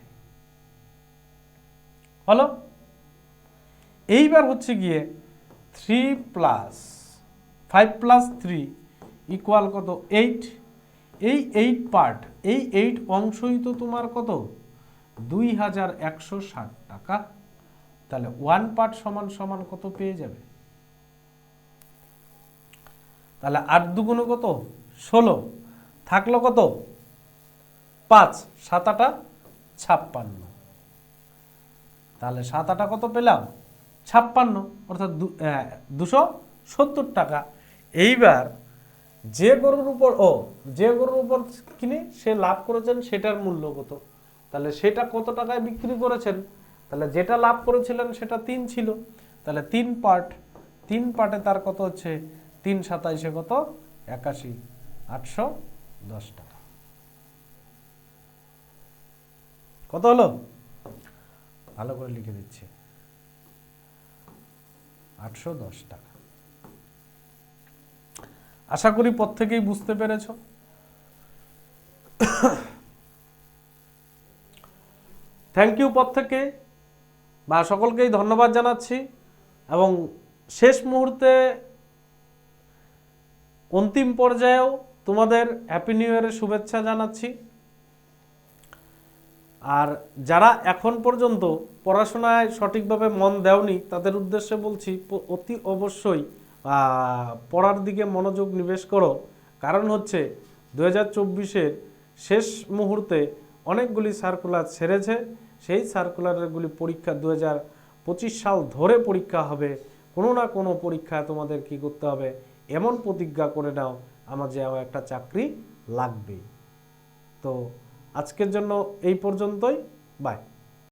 হলো। এইবার হচ্ছে গিয়ে 3 + 5 + 3 ইকুয়াল কত? 8। এই 8 পার্ট, এই 8 অংশই তো তোমার কত? 2160 টাকা। তাহলে 1 পার্ট সমান সমান কত পেয়ে যাবে? তাহলে 8 দুগুণ কত? 16, থাকলো কত? 5, 7 8 56। তাহলে 7 8 কত পেলাম? 56, অর্থাৎ 270 টাকা। এইবার যে গরুর উপর কিনে সে লাভ করেছেন সেটার মূল্য কত? তাহলে সেটা কত টাকায় বিক্রি করেছেন? তাহলে যেটা লাভ করেছিলেন সেটা 3 ছিল। তাহলে 3 পার্ট, 3 পার্টে তার কত হচ্ছে? 3 27 কত? 81, 810 টাকা। কত হলো? ভালো করে লিখে দিচ্ছি, 810 টাকা। আশা করি প্রত্যেকেই বুঝতে পেরেছ। থ্যাংক ইউ প্রত্যেককে, বা সকলকেই ধন্যবাদ জানাচ্ছি। এবং শেষ মুহূর্তে অন্তিম পর্যায়েও তোমাদের হ্যাপি নিউ ইয়ারের শুভেচ্ছা জানাচ্ছি। আর যারা এখন পর্যন্ত পড়াশোনায় সঠিকভাবে মন দেওনি তাদের উদ্দেশ্যে বলছি, অতি অবশ্যই পড়ার দিকে মনোযোগ নিবেশ করো। কারণ হচ্ছে 2024-এর শেষ মুহূর্তে অনেকগুলি সার্কুলার ছেড়েছে। সেই সার্কুলারগুলি পরীক্ষা 2025 সাল ধরে পরীক্ষা হবে। কোনো না কোনো পরীক্ষায় তোমাদের কি করতে হবে? এমন প্রতিজ্ঞা করে নাও আমার যে আমার একটা চাকরি লাগবে। তো আজকের জন্য এই পর্যন্তই, বাই।